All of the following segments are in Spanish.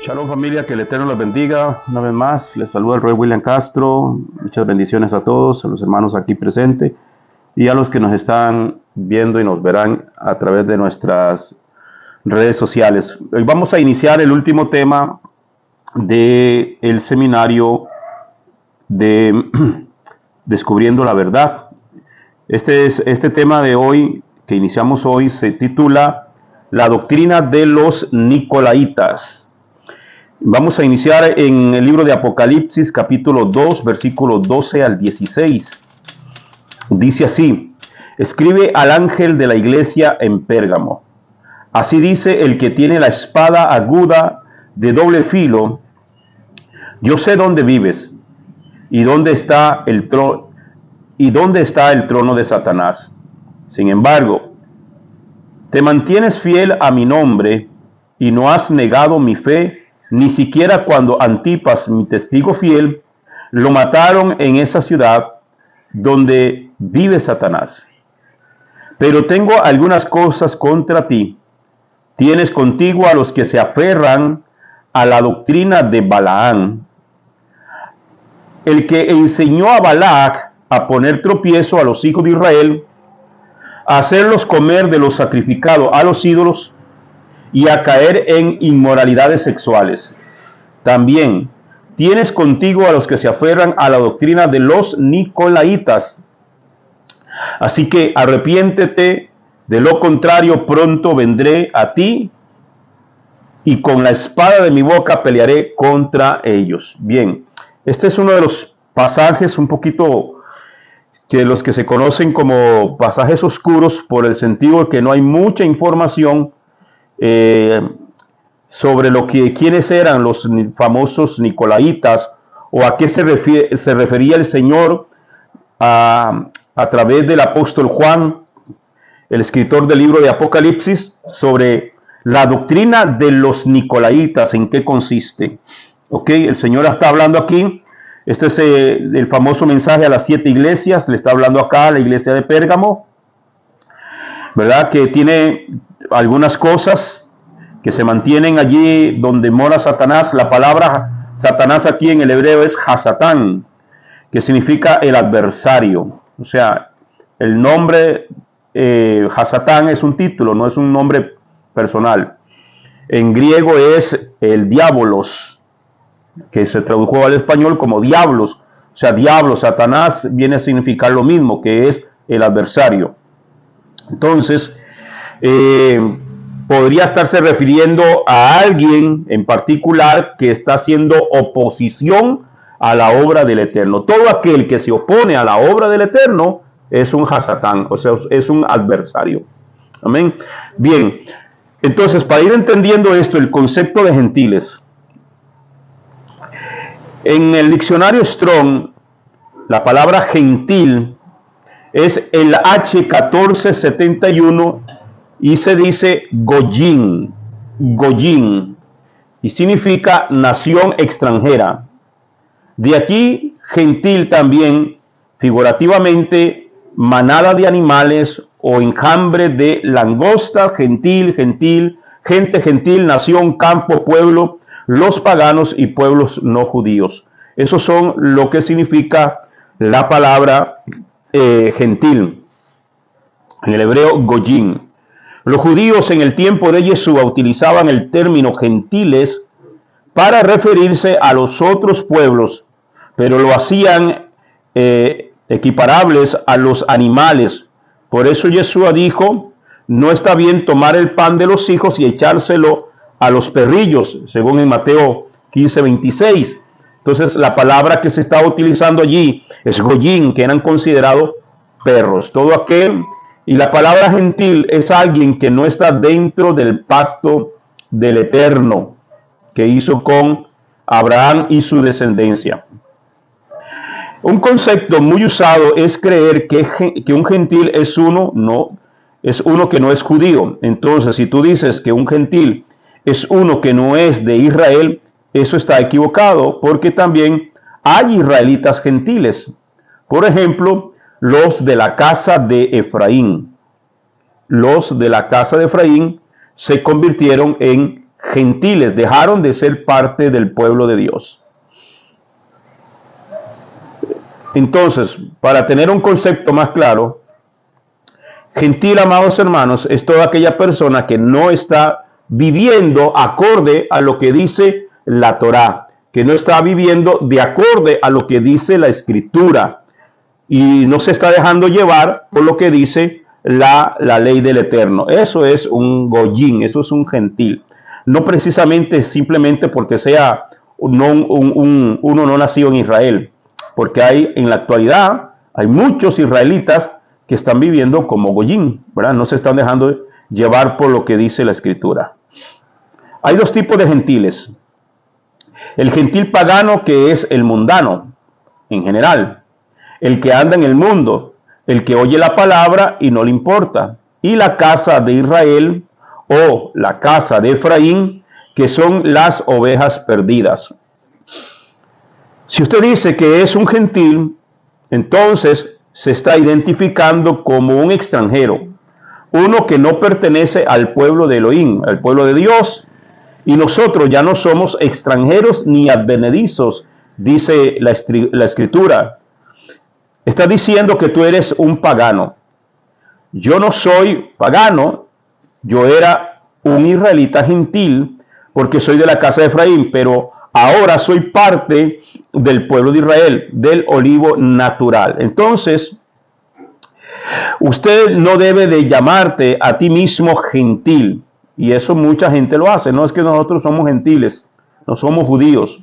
Shalom familia, que el Eterno los bendiga. Una vez más, les saluda el Rey William Castro. Muchas bendiciones a todos, a los hermanos aquí presentes y a los que nos están viendo y nos verán a través de nuestras redes sociales. Hoy vamos a iniciar el último tema del seminario de Descubriendo la Verdad. Este tema de hoy, que iniciamos hoy, se titula La doctrina de los Nicolaitas. Vamos a iniciar en el libro de Apocalipsis, capítulo 2, versículos 12 al 16. Dice así: escribe al ángel de la iglesia en Pérgamo. Así dice el que tiene la espada aguda de doble filo: yo sé dónde vives y dónde está el trono de Satanás. Sin embargo, te mantienes fiel a mi nombre y no has negado mi fe, ni siquiera cuando Antipas, mi testigo fiel, lo mataron en esa ciudad donde vive Satanás. Pero tengo algunas cosas contra ti. Tienes contigo a los que se aferran a la doctrina de Balaán, el que enseñó a Balac a poner tropiezo a los hijos de Israel, a hacerlos comer de lo sacrificado a los ídolos y a caer en inmoralidades sexuales. También tienes contigo a los que se aferran a la doctrina de los Nicolaitas. Así que arrepiéntete, de lo contrario pronto vendré a ti y con la espada de mi boca pelearé contra ellos. Bien, este es uno de los pasajes un poquito que los que se conocen como pasajes oscuros, por el sentido de que no hay mucha información sobre quiénes eran los famosos Nicolaitas, o a qué se refería el Señor a través del apóstol Juan, el escritor del libro de Apocalipsis, sobre la doctrina de los Nicolaitas, en qué consiste. El Señor está hablando aquí. Este es el famoso mensaje a las 7 iglesias. Le está hablando acá a la iglesia de Pérgamo, ¿verdad? Que tiene algunas cosas que se mantienen allí donde mora Satanás. La palabra Satanás aquí en el hebreo es Hasatán, que significa el adversario. O sea, el nombre Hasatán es un título, no es un nombre personal. En griego es el diabolos, que se tradujo al español como diablos. O sea, diablo, Satanás viene a significar lo mismo, que es el adversario. Entonces, podría estarse refiriendo a alguien en particular que está haciendo oposición a la obra del Eterno. Todo aquel que se opone a la obra del Eterno es un Hasatán, o sea, es un adversario. Amén. Bien, entonces, para ir entendiendo esto, el concepto de gentiles. En el diccionario Strong, la palabra gentil es el H1471 y se dice Goyim, y significa nación extranjera. De aquí gentil también, figurativamente, manada de animales o enjambre de langosta, gentil, gente gentil, nación, campo, pueblo, los paganos y pueblos no judíos. Esos son lo que significa la palabra gentil. En el hebreo, Goyim. Los judíos en el tiempo de Yeshua utilizaban el término gentiles para referirse a los otros pueblos, pero lo hacían equiparables a los animales. Por eso Yeshua dijo: no está bien tomar el pan de los hijos y echárselo a los perrillos, según en Mateo 15:26. Entonces, la palabra que se está utilizando allí es Goyim, que eran considerados perros. Todo aquel, y la palabra gentil es alguien que no está dentro del pacto del Eterno que hizo con Abraham y su descendencia. Un concepto muy usado es creer que un gentil es uno que no es judío. Entonces, si tú dices que un gentil es uno que no es de Israel, eso está equivocado, porque también hay israelitas gentiles. Por ejemplo, los de la casa de Efraín. Los de la casa de Efraín se convirtieron en gentiles, dejaron de ser parte del pueblo de Dios. Entonces, para tener un concepto más claro, gentil, amados hermanos, es toda aquella persona que no está viviendo acorde a lo que dice la Torá, que no está viviendo de acorde a lo que dice la Escritura y no se está dejando llevar por lo que dice la ley del Eterno. Eso es un goyín, eso es un gentil. No precisamente simplemente porque sea uno no nacido en Israel, porque hay en la actualidad hay muchos israelitas que están viviendo como goyín, ¿verdad? No se están dejando llevar por lo que dice la Escritura. Hay dos tipos de gentiles. El gentil pagano, que es el mundano en general, el que anda en el mundo, el que oye la palabra y no le importa, y la casa de Israel o la casa de Efraín, que son las ovejas perdidas. Si usted dice que es un gentil, entonces se está identificando como un extranjero, uno que no pertenece al pueblo de Elohim, al pueblo de Dios, y nosotros ya no somos extranjeros ni advenedizos, dice la Escritura. Está diciendo que tú eres un pagano. Yo no soy pagano, yo era un israelita gentil, porque soy de la casa de Efraín, pero ahora soy parte del pueblo de Israel, del olivo natural. Entonces, usted no debe de llamarte a ti mismo gentil. Y eso mucha gente lo hace. No es que nosotros somos gentiles, no somos judíos.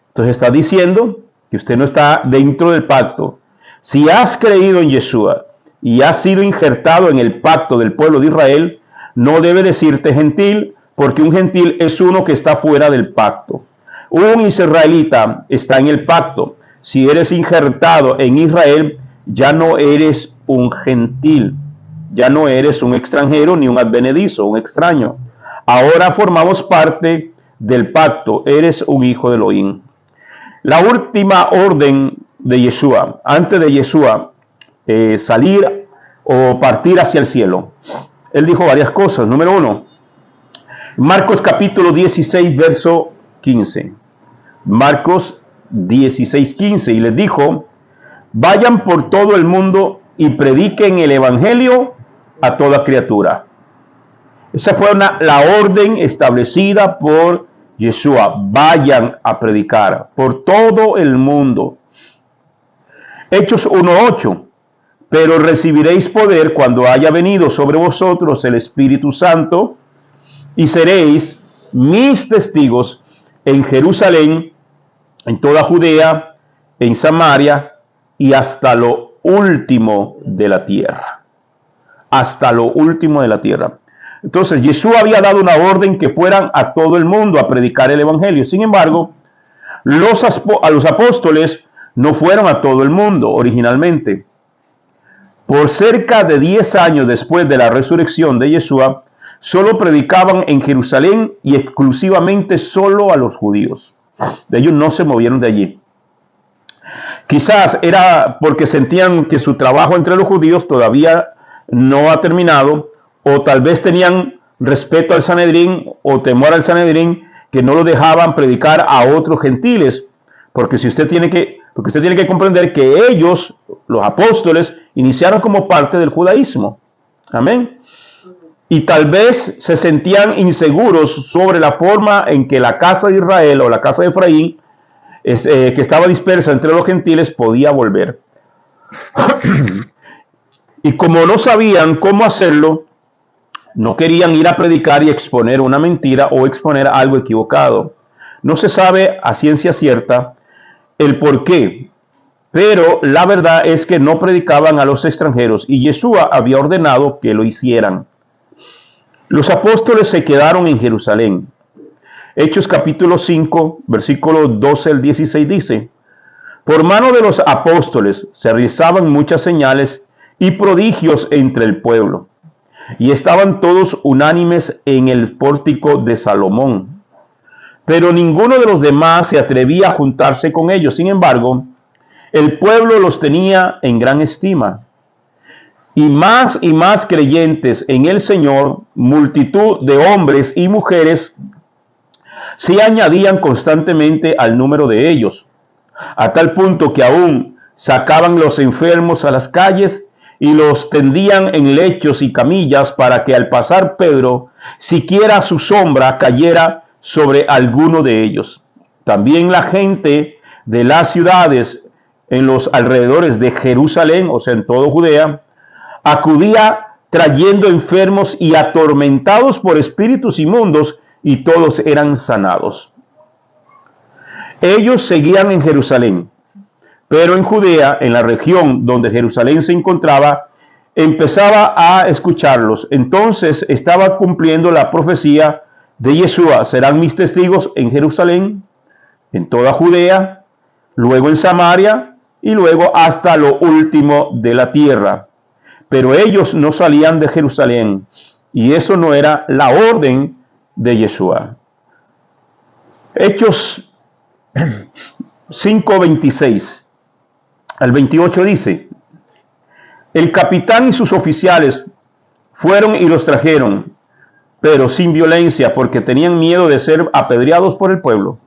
Entonces está diciendo que usted no está dentro del pacto. Si has creído en Yeshua y has sido injertado en el pacto del pueblo de Israel, no debe decirte gentil, porque un gentil es uno que está fuera del pacto. Un israelita está en el pacto. Si eres injertado en Israel, ya no eres un gentil. Ya no eres un extranjero ni un advenedizo, un extraño. Ahora formamos parte del pacto. Eres un hijo de Elohim. La última orden de Yeshua, antes de Yeshua salir o partir hacia el cielo, él dijo varias cosas. Número 1, Marcos capítulo 16, verso 15. Marcos 16, 15. Y les dijo: vayan por todo el mundo y prediquen el evangelio a toda criatura. Esa fue la orden establecida por Yeshua. Vayan a predicar por todo el mundo. Hechos 1:8. Pero recibiréis poder cuando haya venido sobre vosotros el Espíritu Santo, y seréis mis testigos en Jerusalén, en toda Judea, en Samaria y hasta lo último de la tierra. Hasta lo último de la tierra. Entonces, Yeshua había dado una orden que fueran a todo el mundo a predicar el evangelio. Sin embargo, los apóstoles no fueron a todo el mundo originalmente. Por cerca de 10 años después de la resurrección de Yeshua, solo predicaban en Jerusalén y exclusivamente solo a los judíos. Ellos no se movieron de allí. Quizás era porque sentían que su trabajo entre los judíos todavía no ha terminado, o tal vez tenían respeto al Sanedrín o temor al Sanedrín, que no lo dejaban predicar a otros gentiles, porque usted tiene que comprender que ellos, los apóstoles, iniciaron como parte del judaísmo. Amén. Y tal vez se sentían inseguros sobre la forma en que la casa de Israel o la casa de Efraín, que estaba dispersa entre los gentiles, podía volver. Y como no sabían cómo hacerlo, no querían ir a predicar y exponer una mentira o exponer algo equivocado. No se sabe a ciencia cierta el por qué, pero la verdad es que no predicaban a los extranjeros y Yeshua había ordenado que lo hicieran. Los apóstoles se quedaron en Jerusalén. Hechos capítulo 5, versículos 12 al 16 dice: por mano de los apóstoles se realizaban muchas señales y prodigios entre el pueblo, y estaban todos unánimes en el pórtico de Salomón. Pero ninguno de los demás se atrevía a juntarse con ellos. Sin embargo, el pueblo los tenía en gran estima. Y más creyentes en el Señor, multitud de hombres y mujeres se añadían constantemente al número de ellos, a tal punto que aún sacaban los enfermos a las calles y los tendían en lechos y camillas para que al pasar Pedro, siquiera su sombra cayera sobre alguno de ellos. También la gente de las ciudades en los alrededores de Jerusalén, o sea, en todo Judea, acudía trayendo enfermos y atormentados por espíritus inmundos, y todos eran sanados. Ellos seguían en Jerusalén, pero en Judea, en la región donde Jerusalén se encontraba, empezaba a escucharlos. Entonces estaba cumpliendo la profecía de Yeshua: serán mis testigos en Jerusalén, en toda Judea, luego en Samaria y luego hasta lo último de la tierra. Pero ellos no salían de Jerusalén, y eso no era la orden de Yeshua. Hechos 5:26 al 28 dice: el capitán y sus oficiales fueron y los trajeron, pero sin violencia, porque tenían miedo de ser apedreados por el pueblo.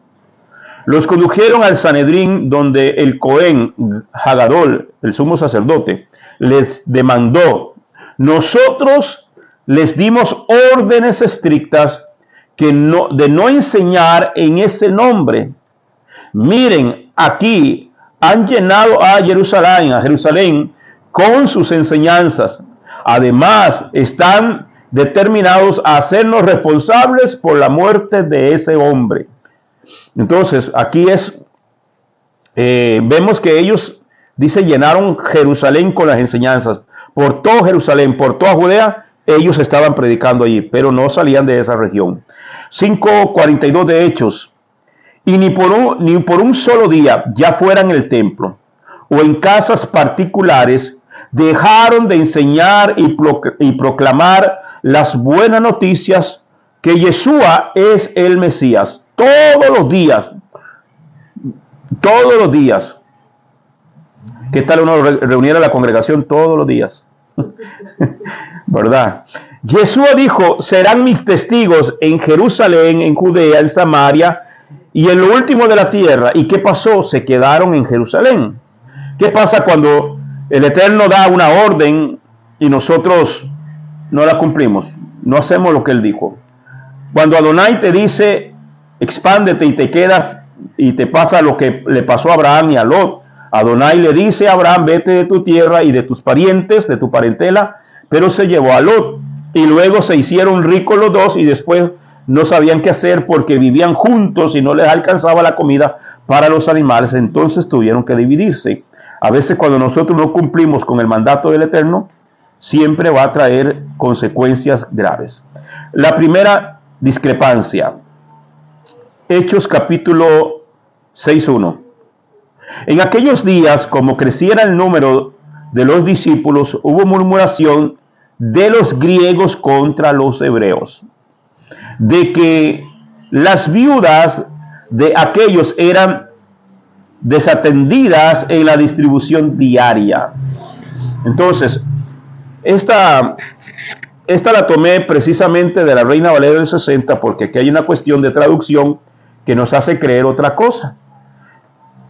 Los condujeron al Sanedrín, donde el Cohen Hagadol, el sumo sacerdote, les demandó: nosotros les dimos órdenes estrictas de no enseñar en ese nombre. Miren, aquí han llenado a Jerusalén con sus enseñanzas. Además, están determinados a hacernos responsables por la muerte de ese hombre. Entonces, aquí vemos que ellos, dice, llenaron Jerusalén con las enseñanzas. Por todo Jerusalén, por toda Judea, ellos estaban predicando allí, pero no salían de esa región. 5:42 de Hechos. Y ni por un solo día, ya fuera en el templo o en casas particulares, dejaron de enseñar y proclamar las buenas noticias que Yeshua es el Mesías. Todos los días. ¿Qué tal uno reunir a la congregación todos los días? ¿Verdad? Yeshua dijo: serán mis testigos en Jerusalén, en Judea, en Samaria y en lo último de la tierra. ¿Y qué pasó? Se quedaron en Jerusalén. ¿Qué pasa cuando el Eterno da una orden y nosotros no la cumplimos? No hacemos lo que Él dijo. Cuando Adonai te dice: expándete, y te quedas y te pasa lo que le pasó a Abraham y a Lot. Adonai le dice a Abraham: vete de tu tierra y de tus parientes, de tu parentela, pero se llevó a Lot. Y luego se hicieron ricos los dos, y después no sabían qué hacer porque vivían juntos y no les alcanzaba la comida para los animales. Entonces tuvieron que dividirse. A veces, cuando nosotros no cumplimos con el mandato del Eterno, siempre va a traer consecuencias graves. La primera discrepancia, Hechos capítulo 6:1. En aquellos días, como creciera el número de los discípulos, hubo murmuración de los griegos contra los hebreos, de que las viudas de aquellos eran desatendidas en la distribución diaria. Entonces, esta la tomé precisamente de la Reina Valera del 60, porque aquí hay una cuestión de traducción que nos hace creer otra cosa.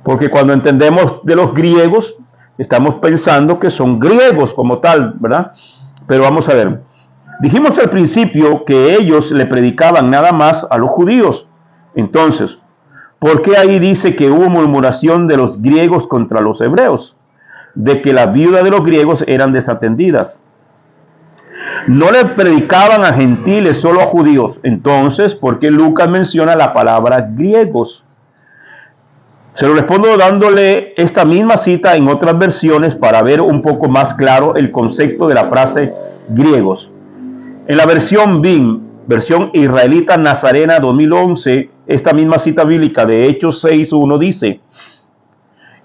Porque cuando entendemos de los griegos, estamos pensando que son griegos como tal, ¿verdad? Pero vamos a ver. Dijimos al principio que ellos le predicaban nada más a los judíos. Entonces, ¿por qué ahí dice que hubo murmuración de los griegos contra los hebreos? De que las viudas de los griegos eran desatendidas. No le predicaban a gentiles, solo a judíos. Entonces, ¿por qué Lucas menciona la palabra griegos? Se lo respondo dándole esta misma cita en otras versiones para ver un poco más claro el concepto de la frase griegos. En la versión BIM, versión israelita nazarena 2011, esta misma cita bíblica de Hechos 6:1 dice: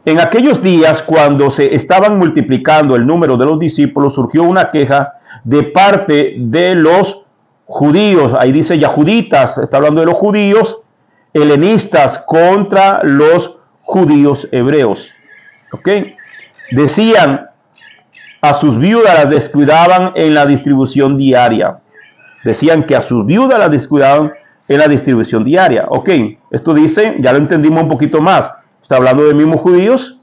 en aquellos días, cuando se estaban multiplicando el número de los discípulos, surgió una queja de parte de los judíos, ahí dice yahuditas, está hablando de los judíos helenistas contra los judíos hebreos. ¿Ok? Decían: a sus viudas las descuidaban en la distribución diaria. Decían que a sus viudas las descuidaban en la distribución diaria. Ok, esto dice, ya lo entendimos un poquito más, está hablando de mismos judíos,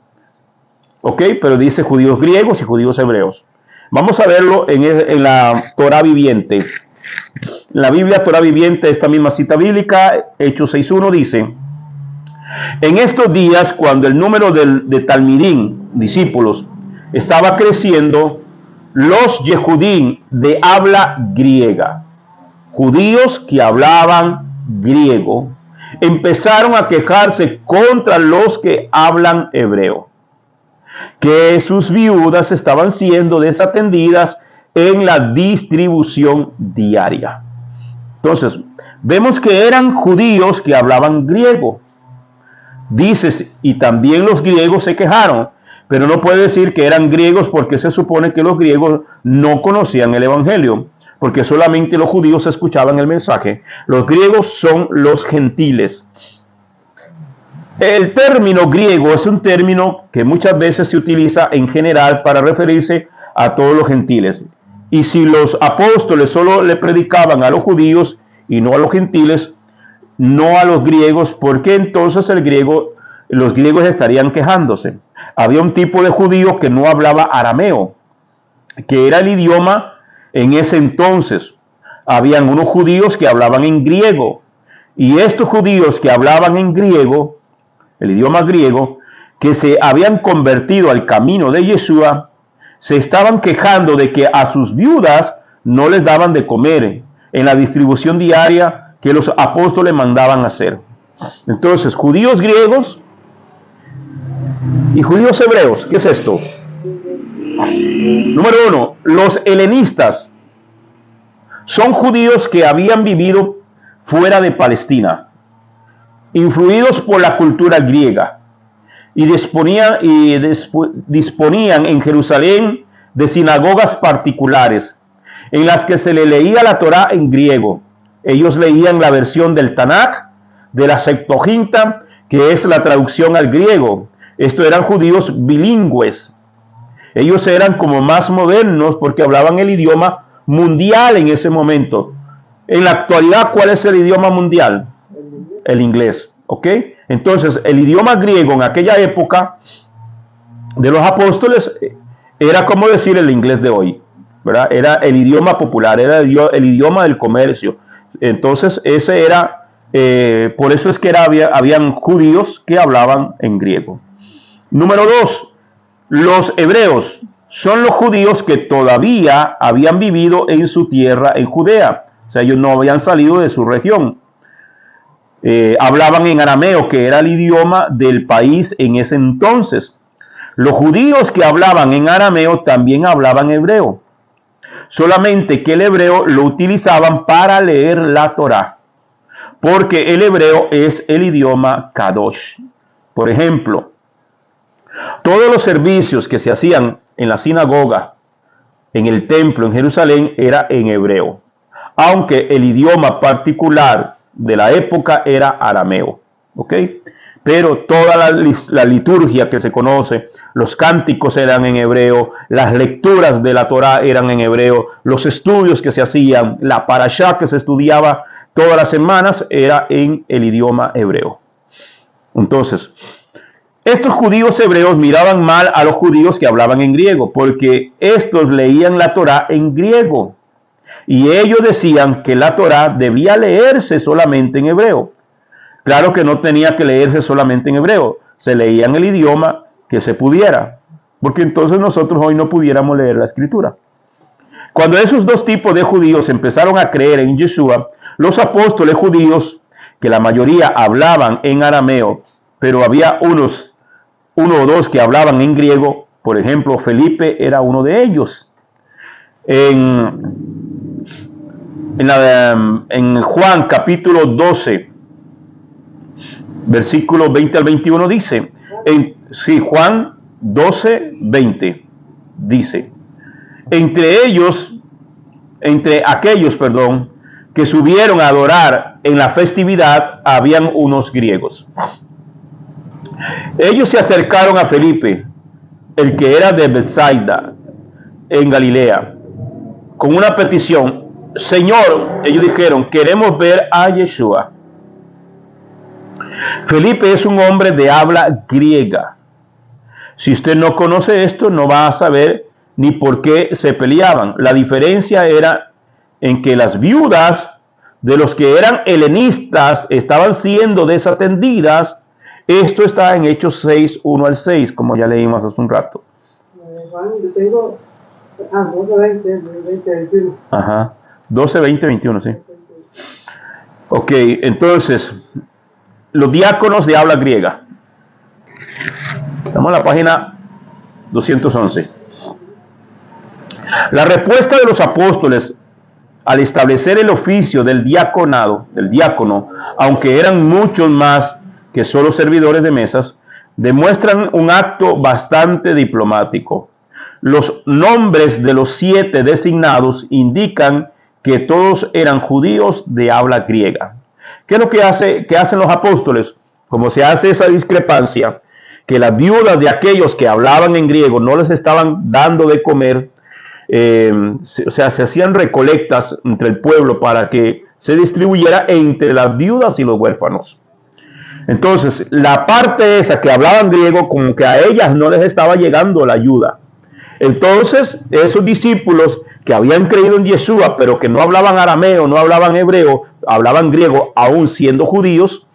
ok, pero dice judíos griegos y judíos hebreos. Vamos a verlo en la Torá viviente. La Biblia Torá viviente, esta misma cita bíblica, Hechos 6.1 dice: en estos días, cuando el número de Talmidín, discípulos, estaba creciendo, los Yehudim de habla griega, judíos que hablaban griego, empezaron a quejarse contra los que hablan hebreo, que sus viudas estaban siendo desatendidas en la distribución diaria. Entonces, vemos que eran judíos que hablaban griego. Dices, y también los griegos se quejaron, pero no puede decir que eran griegos porque se supone que los griegos no conocían el evangelio, porque solamente los judíos escuchaban el mensaje. Los griegos son los gentiles. El término griego es un término que muchas veces se utiliza en general para referirse a todos los gentiles. Y si los apóstoles solo le predicaban a los judíos y no a los gentiles, no a los griegos, porque entonces los griegos estarían quejándose. Había un tipo de judío que no hablaba arameo, que era el idioma en ese entonces. Habían unos judíos que hablaban en griego, y estos judíos que hablaban en griego, el idioma griego, que se habían convertido al camino de Yeshua, se estaban quejando de que a sus viudas no les daban de comer en la distribución diaria que los apóstoles mandaban hacer. Entonces, judíos griegos y judíos hebreos, ¿qué es esto? Número 1, los helenistas son judíos que habían vivido fuera de Palestina, influidos por la cultura griega, y disponían en Jerusalén de sinagogas particulares en las que se le leía la Torá en griego. Ellos leían la versión del Tanaj, de la Septuaginta, que es la traducción al griego. Estos eran judíos bilingües. Ellos eran como más modernos porque hablaban el idioma mundial en ese momento. En la actualidad, ¿cuál es el idioma mundial? El inglés, ¿ok? Entonces, el idioma griego en aquella época de los apóstoles era como decir el inglés de hoy, ¿verdad? Era el idioma popular, era el idioma del comercio. Entonces, ese era, por eso es que habían judíos que hablaban en griego. Número 2, los hebreos son los judíos que todavía habían vivido en su tierra, en Judea. O sea, ellos no habían salido de su región. Hablaban en arameo, que era el idioma del país en ese entonces. Los judíos que hablaban en arameo también hablaban hebreo, solamente que el hebreo lo utilizaban para leer la Torá, porque el hebreo es el idioma Kadosh. Por ejemplo, todos los servicios que se hacían en la sinagoga, en el templo en Jerusalén, era en hebreo, aunque el idioma particular de la época era arameo, ¿ok? Pero toda la liturgia que se conoce, los cánticos eran en hebreo, las lecturas de la Torá eran en hebreo, los estudios que se hacían, la parashá que se estudiaba todas las semanas era en el idioma hebreo. Entonces, estos judíos hebreos miraban mal a los judíos que hablaban en griego, porque estos leían la Torá en griego. Y ellos decían que la Torá debía leerse solamente en hebreo. Claro que no tenía que leerse solamente en hebreo, se leía en el idioma que se pudiera, porque entonces nosotros hoy no pudiéramos leer la escritura. Cuando esos dos tipos de judíos empezaron a creer en Yeshua, los apóstoles judíos, que la mayoría hablaban en arameo, pero había uno o dos que hablaban en griego, por ejemplo, Felipe era uno de ellos. En Juan capítulo 12, versículos 20 al 21 dice, Juan 12, 20 dice, entre aquellos, que subieron a adorar en la festividad, habían unos griegos. Ellos se acercaron a Felipe, el que era de Bethsaida, en Galilea, con una petición: Señor, ellos dijeron, queremos ver a Yeshua. Felipe es un hombre de habla griega. Si usted no conoce esto, no va a saber ni por qué se peleaban. La diferencia era en que las viudas de los que eran helenistas estaban siendo desatendidas. Esto está en Hechos 6, 1 al 6, como ya leímos hace un rato. Juan, yo tengo 12, 20, 21. Ajá, 12, 20, 21, sí. Ok, entonces, los diáconos de habla griega. Estamos en la página 211. La respuesta de los apóstoles al establecer el oficio del diácono, aunque eran muchos más que solo servidores de mesas, demuestran un acto bastante diplomático. Los nombres de los 7 designados indican que todos eran judíos de habla griega. ¿Qué es lo que hacen los apóstoles? Como se hace esa discrepancia, que las viudas de aquellos que hablaban en griego no les estaban dando de comer, se hacían recolectas entre el pueblo para que se distribuyera entre las viudas y los huérfanos. Entonces, la parte esa que hablaban griego, como que a ellas no les estaba llegando la ayuda. Entonces, esos discípulos que habían creído en Yeshua, pero que no hablaban arameo, no hablaban hebreo, hablaban griego, aún siendo judíos,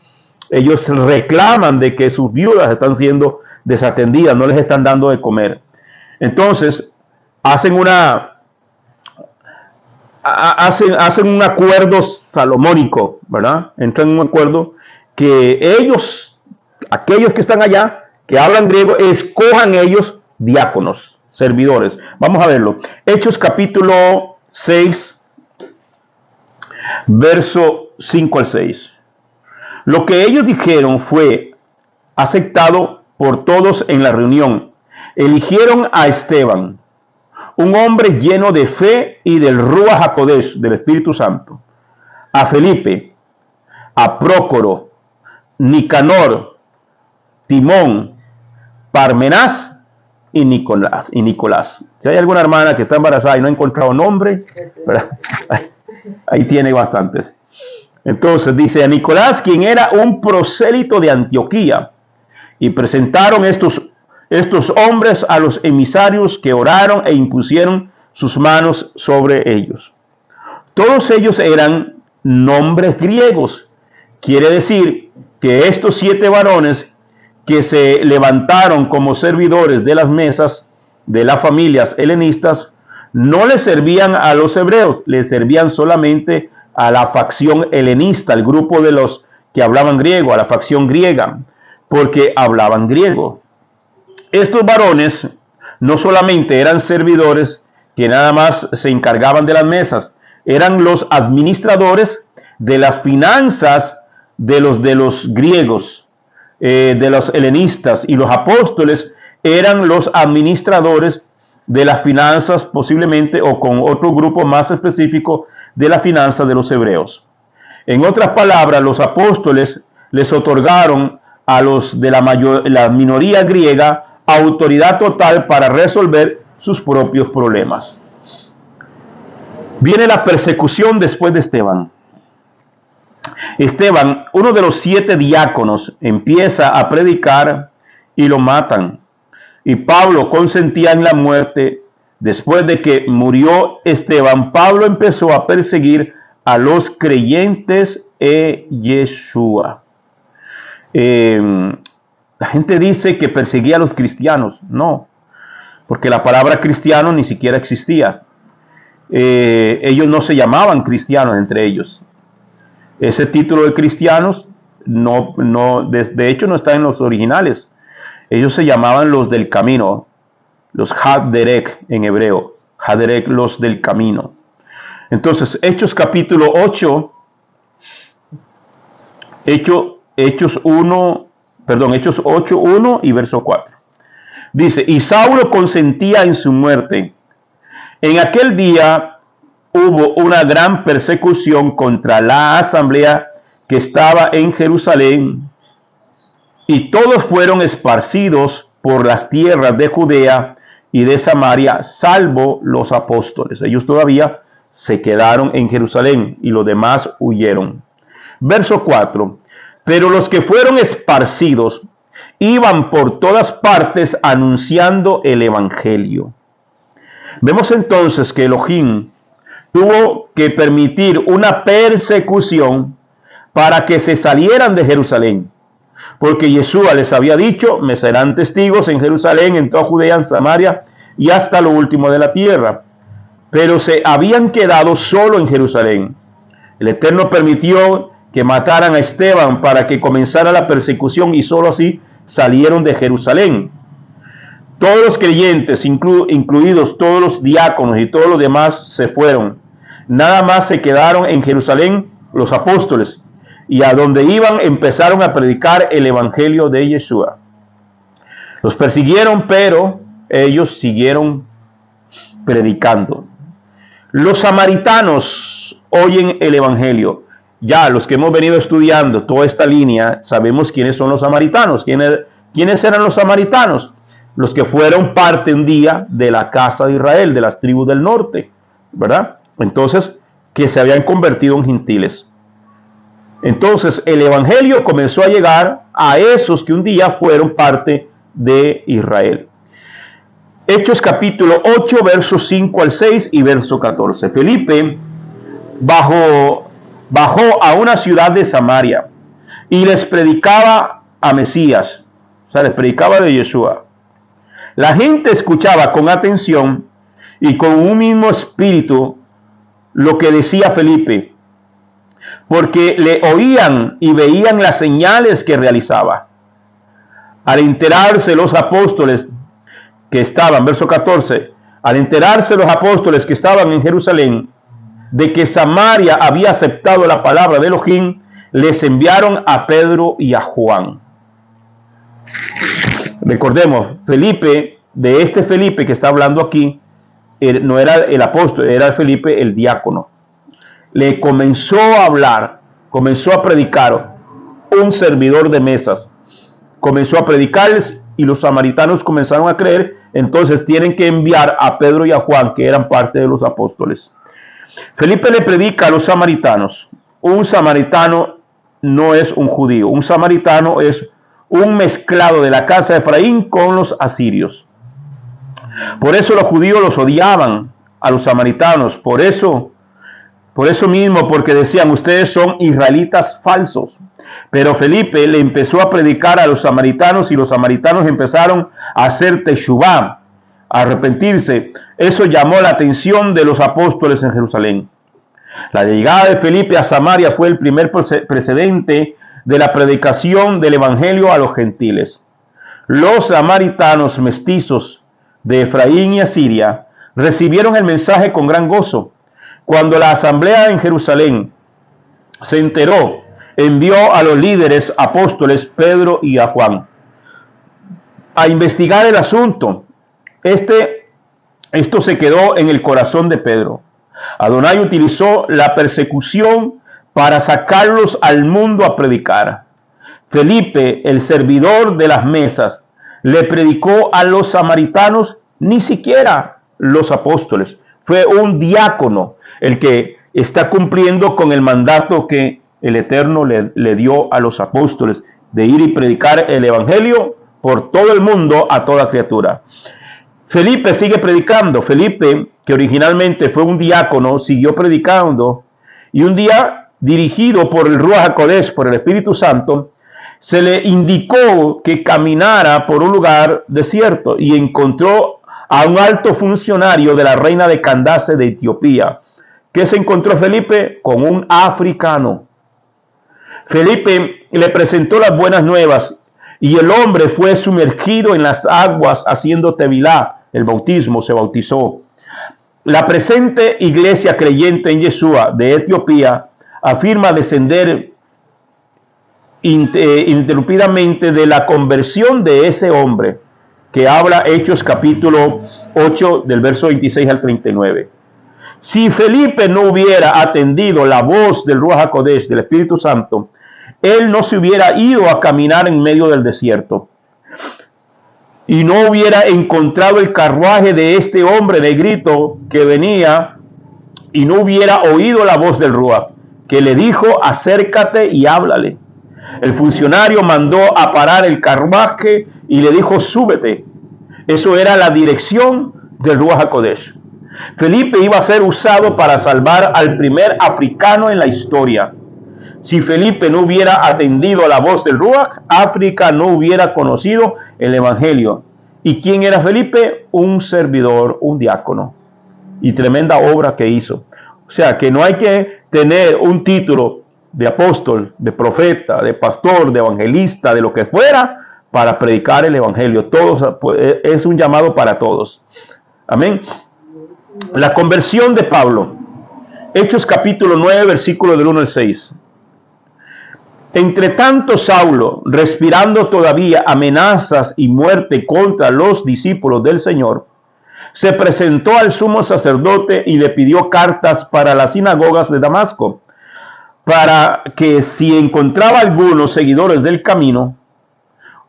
ellos reclaman de que sus viudas están siendo desatendidas, no les están dando de comer. Entonces, hacen un acuerdo salomónico, ¿verdad? Entran en un acuerdo que ellos, aquellos que están allá, que hablan griego, escojan ellos diáconos, servidores. Vamos a verlo. Hechos capítulo 6, verso 5 al 6. Lo que ellos dijeron fue aceptado por todos en la reunión. Eligieron a Esteban, un hombre lleno de fe y del Ruach HaKodesh, del Espíritu Santo, a Felipe, a Prócoro, Nicanor, Timón, Parmenás y Nicolás. Si hay alguna hermana que está embarazada y no ha encontrado nombre, ahí tiene bastantes. Entonces dice a Nicolás, quien era un prosélito de Antioquía, y presentaron estos hombres a los emisarios, que oraron e impusieron sus manos sobre ellos. Todos ellos eran nombres griegos. Quiere decir que estos 7 varones que se levantaron como servidores de las mesas de las familias helenistas no le servían a los hebreos, le servían solamente a la facción helenista, el grupo de los que hablaban griego, a la facción griega, porque hablaban griego. Estos varones no solamente eran servidores que nada más se encargaban de las mesas, eran los administradores de las finanzas de los griegos, de los helenistas, y los apóstoles eran los administradores de las finanzas, posiblemente, o con otro grupo más específico, de la finanza de los hebreos. En otras palabras, los apóstoles les otorgaron a los de la minoría griega autoridad total para resolver sus propios problemas. Viene la persecución después de Esteban. Esteban, uno de los 7 diáconos, empieza a predicar y lo matan. Y Pablo consentía en la muerte. Después de que murió Esteban, Pablo empezó a perseguir a los creyentes en Yeshua. La gente dice que perseguía a los cristianos. No, porque la palabra cristiano ni siquiera existía. Ellos no se llamaban cristianos entre ellos. Ese título de cristianos de hecho no está en los originales. Ellos se llamaban los del camino, los Haderek en hebreo, Haderek, los del camino. Entonces, Hechos capítulo 8, Hechos 8, 1 y verso 4. Dice, y Saulo consentía en su muerte. En aquel día hubo una gran persecución contra la asamblea que estaba en Jerusalén, y todos fueron esparcidos por las tierras de Judea y de Samaria, salvo los apóstoles. Ellos todavía se quedaron en Jerusalén y los demás huyeron. Verso 4. Pero los que fueron esparcidos iban por todas partes anunciando el evangelio. Vemos entonces que Elohim tuvo que permitir una persecución para que se salieran de Jerusalén, porque Yeshua les había dicho: me serán testigos en Jerusalén, en toda Judea, en Samaria y hasta lo último de la tierra. Pero se habían quedado solo en Jerusalén. El Eterno permitió que mataran a Esteban para que comenzara la persecución y solo así salieron de Jerusalén. Todos los creyentes, incluidos todos los diáconos y todos los demás, se fueron. Nada más se quedaron en Jerusalén los apóstoles, y a donde iban empezaron a predicar el evangelio de Yeshua. Los persiguieron, pero ellos siguieron predicando. Los samaritanos oyen el evangelio. Ya los que hemos venido estudiando toda esta línea sabemos quiénes son los samaritanos. ¿Quiénes eran los samaritanos? Los que fueron parte un día de la casa de Israel, de las tribus del norte, ¿verdad? Entonces, que se habían convertido en gentiles. Entonces, el evangelio comenzó a llegar a esos que un día fueron parte de Israel. Hechos capítulo 8, versos 5 al 6 y verso 14. Felipe bajó a una ciudad de Samaria y les predicaba a Mesías, o sea, les predicaba de Yeshua. La gente escuchaba con atención y con un mismo espíritu lo que decía Felipe, porque le oían y veían las señales que realizaba. Al enterarse los apóstoles que estaban, verso 14, al enterarse los apóstoles que estaban en Jerusalén de que Samaria había aceptado la palabra de Elohim, les enviaron a Pedro y a Juan. Recordemos, Felipe, de este Felipe que está hablando aquí, no era el apóstol, era Felipe el diácono. Le comenzó a hablar, comenzó a predicar, un servidor de mesas. Comenzó a predicarles y los samaritanos comenzaron a creer. Entonces tienen que enviar a Pedro y a Juan, que eran parte de los apóstoles. Felipe le predica a los samaritanos. Un samaritano no es un judío. Un samaritano es un mezclado de la casa de Efraín con los asirios. Por eso los judíos los odiaban a los samaritanos. Por eso mismo, porque decían: ustedes son israelitas falsos. Pero Felipe le empezó a predicar a los samaritanos y los samaritanos empezaron a hacer teshuvá, a arrepentirse. Eso llamó la atención de los apóstoles en Jerusalén. La llegada de Felipe a Samaria fue el primer precedente de la predicación del evangelio a los gentiles. Los samaritanos mestizos de Efraín y Asiria recibieron el mensaje con gran gozo. Cuando la asamblea en Jerusalén se enteró, envió a los líderes apóstoles Pedro y a Juan a investigar el asunto. Esto se quedó en el corazón de Pedro. Adonai utilizó la persecución para sacarlos al mundo a predicar. Felipe, el servidor de las mesas, le predicó a los samaritanos, ni siquiera los apóstoles. Fue un diácono el que está cumpliendo con el mandato que el Eterno le dio a los apóstoles de ir y predicar el evangelio por todo el mundo a toda criatura. Felipe sigue predicando. Felipe, que originalmente fue un diácono, siguió predicando, y un día, dirigido por el Ruach HaKodesh, por el Espíritu Santo, se le indicó que caminara por un lugar desierto y encontró a un alto funcionario de la reina de Candace de Etiopía. ¿Qué se encontró Felipe? Con un africano. Felipe le presentó las buenas nuevas y el hombre fue sumergido en las aguas haciendo tevilá, el bautismo, se bautizó. La presente iglesia creyente en Yeshua de Etiopía afirma descender ininterrumpidamente de la conversión de ese hombre, que habla Hechos capítulo 8 del verso 26 al 39. Si Felipe no hubiera atendido la voz del Ruach HaKodesh, del Espíritu Santo, él no se hubiera ido a caminar en medio del desierto y no hubiera encontrado el carruaje de este hombre negrito que venía y no hubiera oído la voz del Ruach, que le dijo, acércate y háblale. El funcionario mandó a parar el carruaje y le dijo, súbete. Eso era la dirección del Ruach HaKodesh. Felipe iba a ser usado para salvar al primer africano en la historia. Si Felipe no hubiera atendido a la voz del Ruach, África no hubiera conocido el Evangelio. ¿Y quién era Felipe? Un servidor, un diácono. Y tremenda obra que hizo. O sea, que no hay que tener un título de apóstol, de profeta, de pastor, de evangelista, de lo que fuera, para predicar el Evangelio. Todos, es un llamado para todos. Amén. La conversión de Pablo. Hechos capítulo 9, versículo del 1 al 6. Entre tanto, Saulo, respirando todavía amenazas y muerte contra los discípulos del Señor, se presentó al sumo sacerdote y le pidió cartas para las sinagogas de Damasco, para que si encontraba algunos seguidores del camino,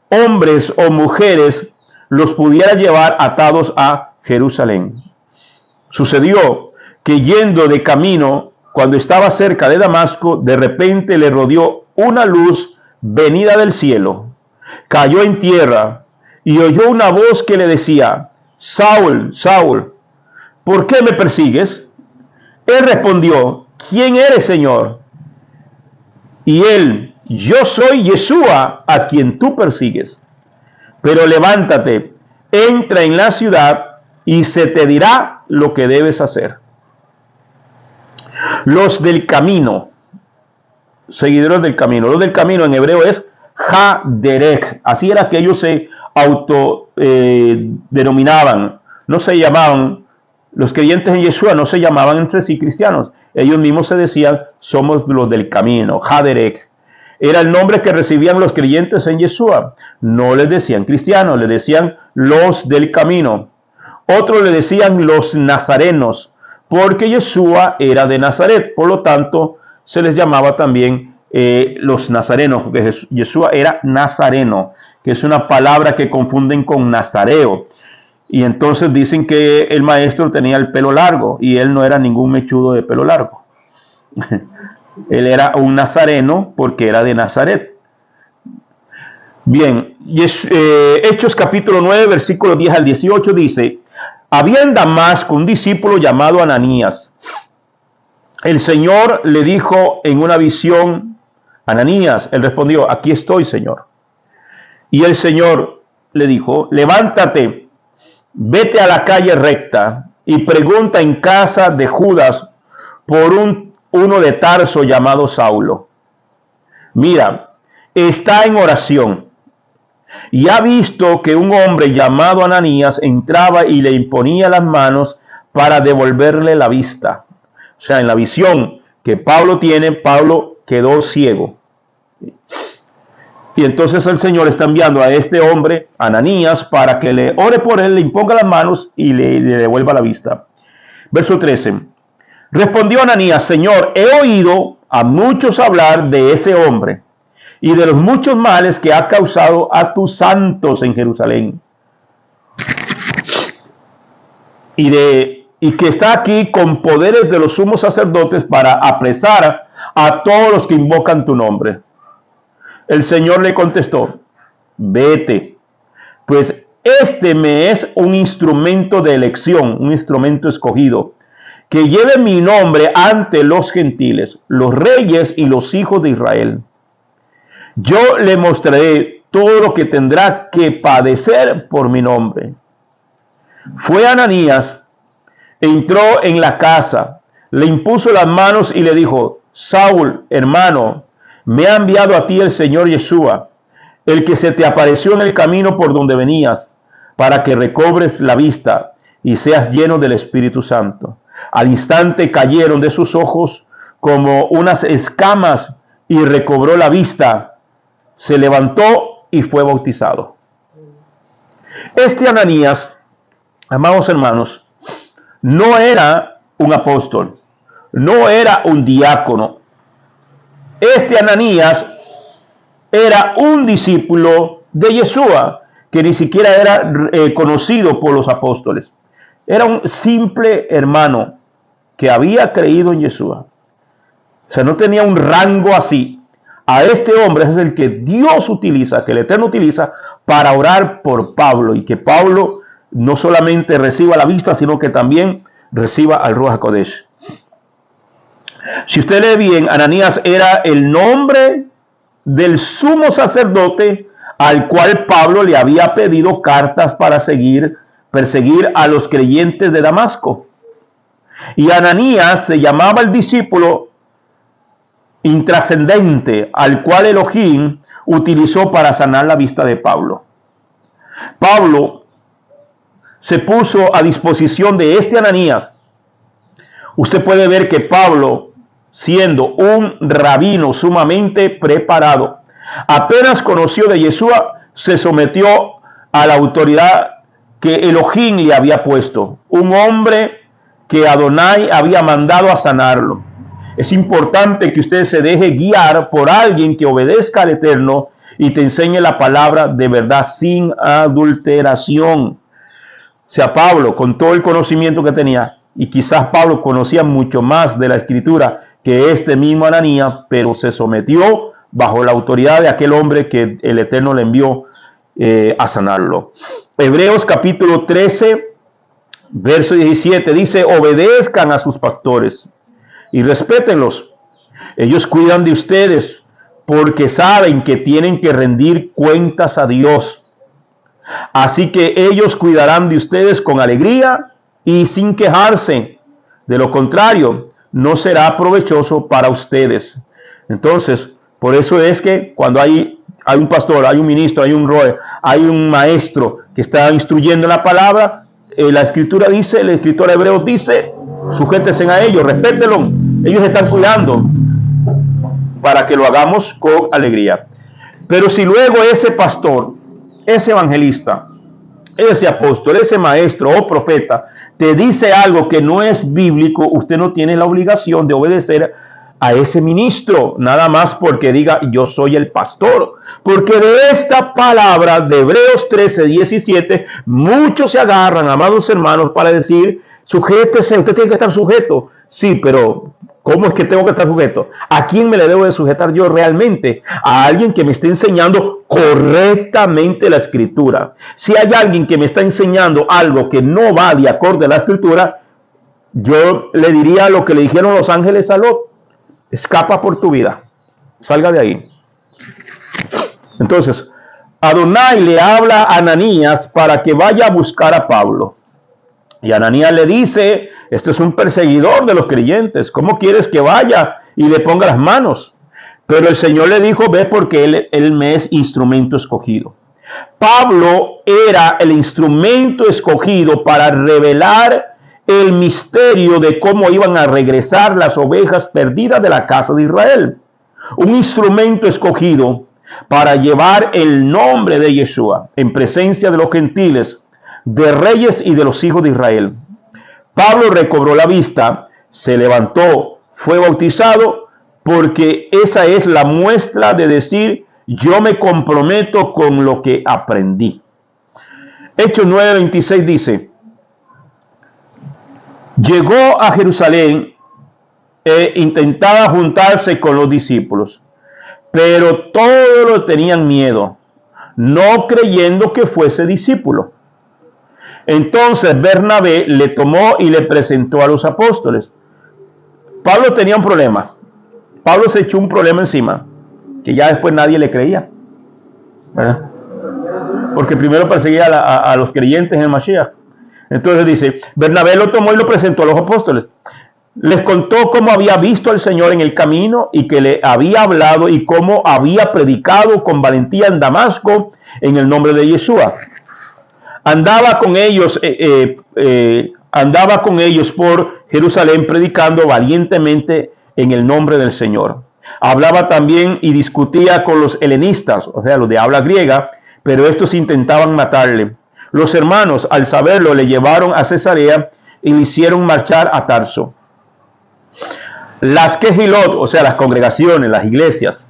hombres o mujeres, los pudiera llevar atados a Jerusalén. Sucedió que yendo de camino, cuando estaba cerca de Damasco, de repente le rodeó una luz venida del cielo. Cayó en tierra y oyó una voz que le decía, Saúl, Saúl, ¿por qué me persigues? Él respondió, ¿quién eres, Señor? Y él, yo soy Yeshua, a quien tú persigues. Pero levántate, entra en la ciudad y se te dirá lo que debes hacer. Los del camino, seguidores del camino. Los del camino en hebreo es Ha-derech. Así era que ellos se denominaban. No se llamaban, los creyentes en Yeshua no se llamaban entre sí cristianos. Ellos mismos se decían, somos los del camino. Ha-derech. Era el nombre que recibían los creyentes en Yeshua. No les decían cristianos, les decían los del camino. Otros le decían los nazarenos, porque Yeshua era de Nazaret. Por lo tanto, se les llamaba también los nazarenos, porque Yeshua era nazareno, que es una palabra que confunden con nazareo. Y entonces dicen que el maestro tenía el pelo largo, y él no era ningún mechudo de pelo largo. Él era un nazareno porque era de Nazaret. Bien, Hechos capítulo 9, versículos 10 al 18 dice, había en Damasco un discípulo llamado Ananías. El Señor le dijo en una visión, Ananías, él respondió, aquí estoy, Señor. Y el Señor le dijo, levántate, vete a la calle recta y pregunta en casa de Judas por uno de Tarso llamado Saulo. Mira, está en oración y ha visto que un hombre llamado Ananías entraba y le imponía las manos para devolverle la vista. O sea, en la visión que Pablo tiene, Pablo quedó ciego. Y entonces el Señor está enviando a este hombre, Ananías, para que le ore por él, le imponga las manos y le devuelva la vista. Verso 13. Respondió Ananías, Señor, he oído a muchos hablar de ese hombre y de los muchos males que ha causado a tus santos en Jerusalén. Y que está aquí con poderes de los sumos sacerdotes para apresar a todos los que invocan tu nombre. El Señor le contestó, vete, pues este me es un instrumento de elección, un instrumento escogido, que lleve mi nombre ante los gentiles, los reyes y los hijos de Israel. Yo le mostraré todo lo que tendrá que padecer por mi nombre. Fue Ananías, entró en la casa, le impuso las manos y le dijo, Saúl, hermano, me ha enviado a ti el Señor Yeshua, el que se te apareció en el camino por donde venías, para que recobres la vista y seas lleno del Espíritu Santo. Al instante cayeron de sus ojos como unas escamas y recobró la vista. Se levantó y fue bautizado. Este Ananías, amados hermanos, no era un apóstol, no era un diácono. Este Ananías era un discípulo de Yeshua, que ni siquiera era conocido por los apóstoles. Era un simple hermano. que había creído en Yeshua. O sea, no tenía un rango así. A este hombre es el que Dios utiliza, que el Eterno utiliza para orar por Pablo, y que Pablo no solamente reciba la vista, sino que también reciba al Ruach HaKodesh. Si usted lee bien, Ananías era el nombre del sumo sacerdote al cual Pablo le había pedido cartas para perseguir a los creyentes de Damasco. Y Ananías se llamaba el discípulo intrascendente al cual Elohim utilizó para sanar la vista de Pablo. Pablo se puso a disposición de este Ananías. Usted puede ver que Pablo, siendo un rabino sumamente preparado, apenas conoció de Yeshua, se sometió a la autoridad que Elohim le había puesto, un hombre que Adonai había mandado a sanarlo. Es importante que usted se deje guiar por alguien que obedezca al Eterno y te enseñe la palabra de verdad sin adulteración. O sea, Pablo, con todo el conocimiento que tenía, y quizás Pablo conocía mucho más de la Escritura que este mismo Ananías, pero se sometió bajo la autoridad de aquel hombre que el Eterno le envió a sanarlo. Hebreos capítulo 13, verso 17 dice: obedezcan a sus pastores y respétenlos. Ellos cuidan de ustedes porque saben que tienen que rendir cuentas a Dios. Así que ellos cuidarán de ustedes con alegría y sin quejarse. De lo contrario, no será provechoso para ustedes. Entonces, por eso es que cuando hay un pastor, hay un ministro, hay un roe, hay un maestro que está instruyendo la palabra, la escritura dice, el escritor hebreo dice: sujétense a ellos, respétenlos. Ellos están cuidando para que lo hagamos con alegría. Pero si luego ese pastor, ese evangelista, ese apóstol, ese maestro o profeta te dice algo que no es bíblico, usted no tiene la obligación de obedecer a ese ministro, nada más porque diga yo soy el pastor. Porque de esta palabra de Hebreos 13, 17, muchos se agarran, amados hermanos, para decir: sujétese, usted tiene que estar sujeto. Sí, pero ¿cómo es que tengo que estar sujeto? ¿A quién me le debo de sujetar yo realmente? A alguien que me esté enseñando correctamente la escritura. Si hay alguien que me está enseñando algo que no va de acorde a la escritura, yo le diría lo que le dijeron los ángeles a Lot: escapa por tu vida, salga de ahí. Entonces, Adonai le habla a Ananías para que vaya a buscar a Pablo. Y Ananías le dice: este es un perseguidor de los creyentes, ¿cómo quieres que vaya y le ponga las manos? Pero el Señor le dijo: ve, porque él me es instrumento escogido. Pablo era el instrumento escogido para revelar el misterio de cómo iban a regresar las ovejas perdidas de la casa de Israel. Un instrumento escogido para llevar el nombre de Yeshua en presencia de los gentiles, de reyes y de los hijos de Israel. Pablo recobró la vista, se levantó, fue bautizado, porque esa es la muestra de decir: yo me comprometo con lo que aprendí. Hechos 9:26 dice: llegó a Jerusalén e intentaba juntarse con los discípulos, pero todos lo tenían miedo, no creyendo que fuese discípulo. Entonces Bernabé le tomó y le presentó a los apóstoles. Pablo tenía un problema. Pablo se echó un problema encima, que ya después nadie le creía, ¿verdad? Porque primero perseguía a los creyentes en el Mashiach. Entonces dice, Bernabé lo tomó y lo presentó a los apóstoles. Les contó cómo había visto al Señor en el camino y que le había hablado y cómo había predicado con valentía en Damasco en el nombre de Yeshua. Andaba con ellos por Jerusalén predicando valientemente en el nombre del Señor. Hablaba también y discutía con los helenistas, o sea, los de habla griega, pero estos intentaban matarle. Los hermanos, al saberlo, le llevaron a Cesarea y le hicieron marchar a Tarso. Las Kehilot, o sea, las congregaciones, las iglesias,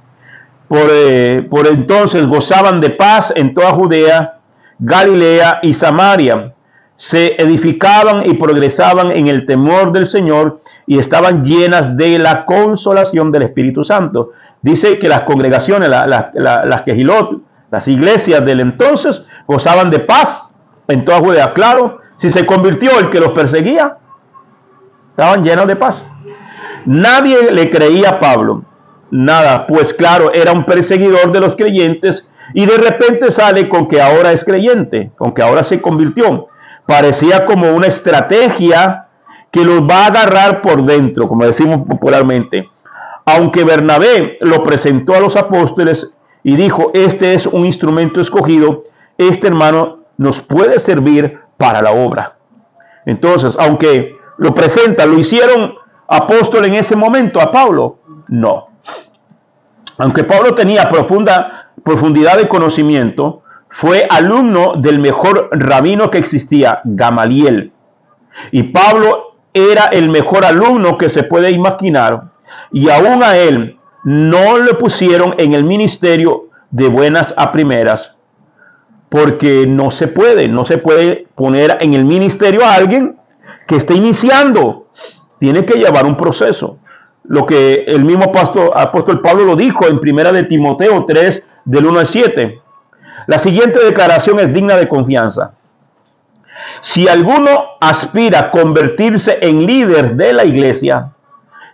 por entonces gozaban de paz en toda Judea, Galilea y Samaria, se edificaban y progresaban en el temor del Señor y estaban llenas de la consolación del Espíritu Santo. Dice que las congregaciones, las quejilot, las iglesias del entonces, gozaban de paz en toda Judea. Claro, si se convirtió el que los perseguía, estaban llenos de paz. Nadie le creía a Pablo, nada, pues claro, era un perseguidor de los creyentes y de repente sale con que ahora es creyente, con que ahora se convirtió. Parecía como una estrategia que los va a agarrar por dentro, como decimos popularmente. Aunque Bernabé lo presentó a los apóstoles y dijo, este es un instrumento escogido, este hermano nos puede servir para la obra. Entonces, aunque lo presentan, ¿lo hicieron apóstol en ese momento a Pablo? No. Aunque Pablo tenía profundidad de conocimiento, fue alumno del mejor rabino que existía, Gamaliel. Y Pablo era el mejor alumno que se puede imaginar. Y aún a él no le pusieron en el ministerio de buenas a primeras. Porque no se puede poner en el ministerio a alguien que esté iniciando. Tiene que llevar un proceso. Lo que el mismo apóstol Pablo lo dijo en 1 de Timoteo 3, del 1 al 7. La siguiente declaración es digna de confianza. Si alguno aspira a convertirse en líder de la iglesia,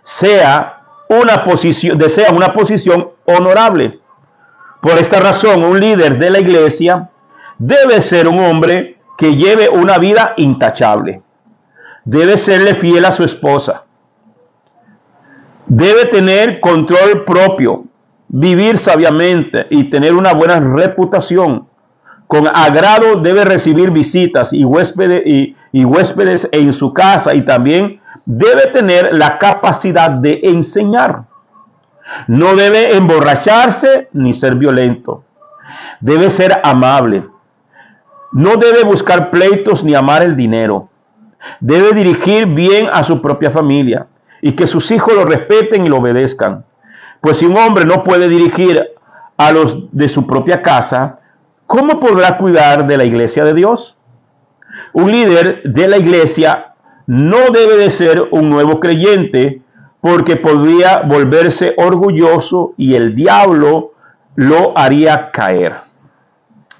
desea una posición honorable. Por esta razón, un líder de la iglesia debe ser un hombre que lleve una vida intachable. Debe serle fiel a su esposa. Debe tener control propio, vivir sabiamente y tener una buena reputación. Con agrado debe recibir visitas y huéspedes en su casa y también debe tener la capacidad de enseñar. No debe emborracharse ni ser violento. Debe ser amable. No debe buscar pleitos ni amar el dinero. Debe dirigir bien a su propia familia y que sus hijos lo respeten y lo obedezcan. Pues si un hombre no puede dirigir a los de su propia casa, ¿cómo podrá cuidar de la iglesia de Dios? Un líder de la iglesia no debe de ser un nuevo creyente porque podría volverse orgulloso y el diablo lo haría caer.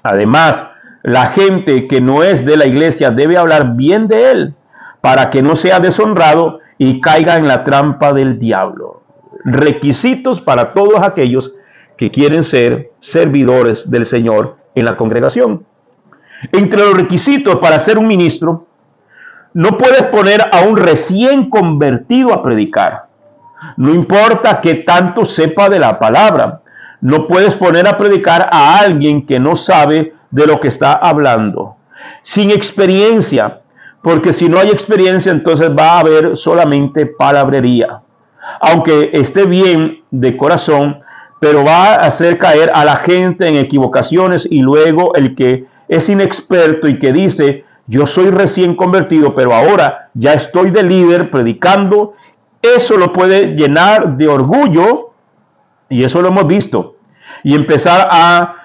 Además, la gente que no es de la iglesia debe hablar bien de él para que no sea deshonrado y caiga en la trampa del diablo. Requisitos para todos aquellos que quieren ser servidores del Señor en la congregación. Entre los requisitos para ser un ministro, no puedes poner a un recién convertido a predicar. No importa que tanto sepa de la palabra. No puedes poner a predicar a alguien que no sabe de lo que está hablando. Sin experiencia, porque si no hay experiencia, entonces va a haber solamente palabrería. Aunque esté bien de corazón, pero va a hacer caer a la gente en equivocaciones y luego el que es inexperto y que dice, yo soy recién convertido, pero ahora ya estoy de líder predicando, eso lo puede llenar de orgullo, y eso lo hemos visto, y empezar a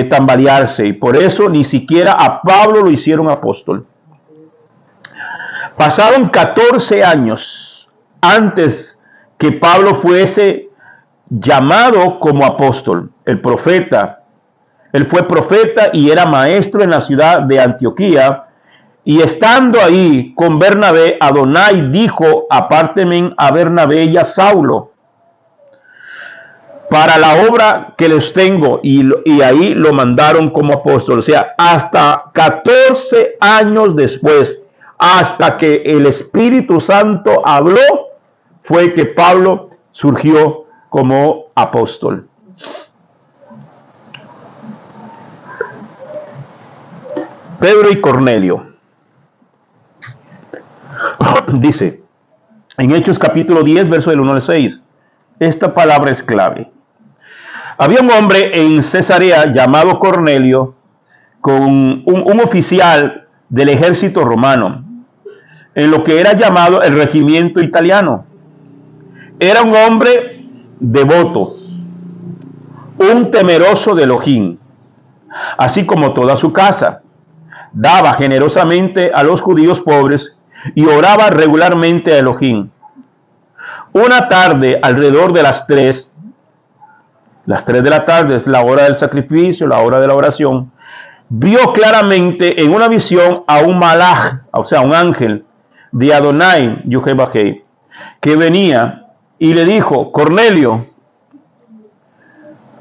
tambalearse, y por eso ni siquiera a Pablo lo hicieron apóstol. Pasaron 14 años antes que Pablo fuese llamado como apóstol, el profeta. Él fue profeta y era maestro en la ciudad de Antioquía. Y estando ahí con Bernabé, Adonai dijo, apártenme a Bernabé y a Saulo para la obra que les tengo. Y ahí lo mandaron como apóstol. O sea, hasta 14 años después, hasta que el Espíritu Santo habló, fue que Pablo surgió como apóstol. Pedro y Cornelio. Dice, en Hechos capítulo 10, verso del 1 al 6, esta palabra es clave. Había un hombre en Cesarea llamado Cornelio, con un oficial del ejército romano, en lo que era llamado el regimiento italiano. Era un hombre devoto, un temeroso de Elohim, así como toda su casa. daba generosamente a los judíos pobres y oraba regularmente a Elohim. Una tarde, alrededor de las 3 de la tarde es la hora del sacrificio, la hora de la oración, vio claramente en una visión a un malaj, o sea, un ángel de Adonai, Yehuvah, que venía y le dijo: Cornelio.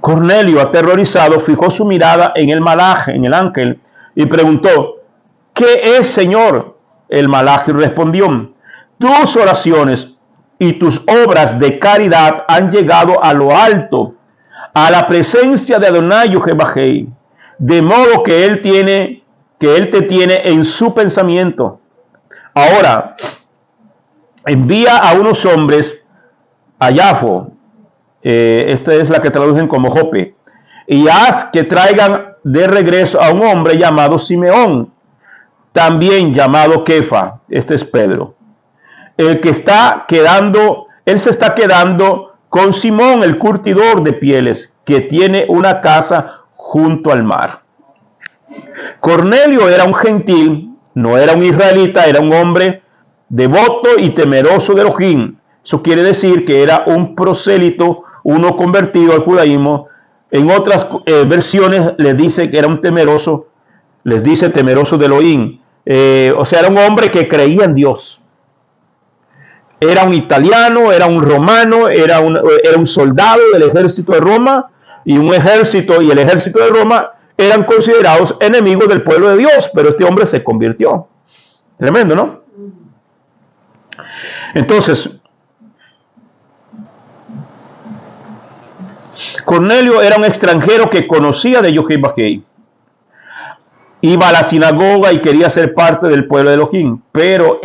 Cornelio, aterrorizado, fijó su mirada en el malaj, en el ángel, y preguntó: ¿qué es, Señor? El malaj respondió: tus oraciones y tus obras de caridad han llegado a lo alto, a la presencia de Adonai Yehuvah, de modo que él te tiene en su pensamiento. Ahora, envía a unos hombres a Yafo, esta es la que traducen como Jope, y haz que traigan de regreso a un hombre llamado Simeón, también llamado Kefa, este es Pedro, él se está quedando con Simón, el curtidor de pieles, que tiene una casa junto al mar. Cornelio era un gentil, no era un israelita, era un hombre devoto y temeroso de Elohim. Eso quiere decir que era un prosélito, uno convertido al judaísmo. En otras versiones les dice que era un temeroso, les dice temeroso de Elohim. O sea, era un hombre que creía en Dios. Era un italiano, era un romano, era un soldado del ejército de Roma, y el ejército de Roma eran considerados enemigos del pueblo de Dios, pero este hombre se convirtió. Tremendo, ¿no? Entonces, Cornelio era un extranjero que conocía de Yehuvah. Iba a la sinagoga y quería ser parte del pueblo de Elohim, pero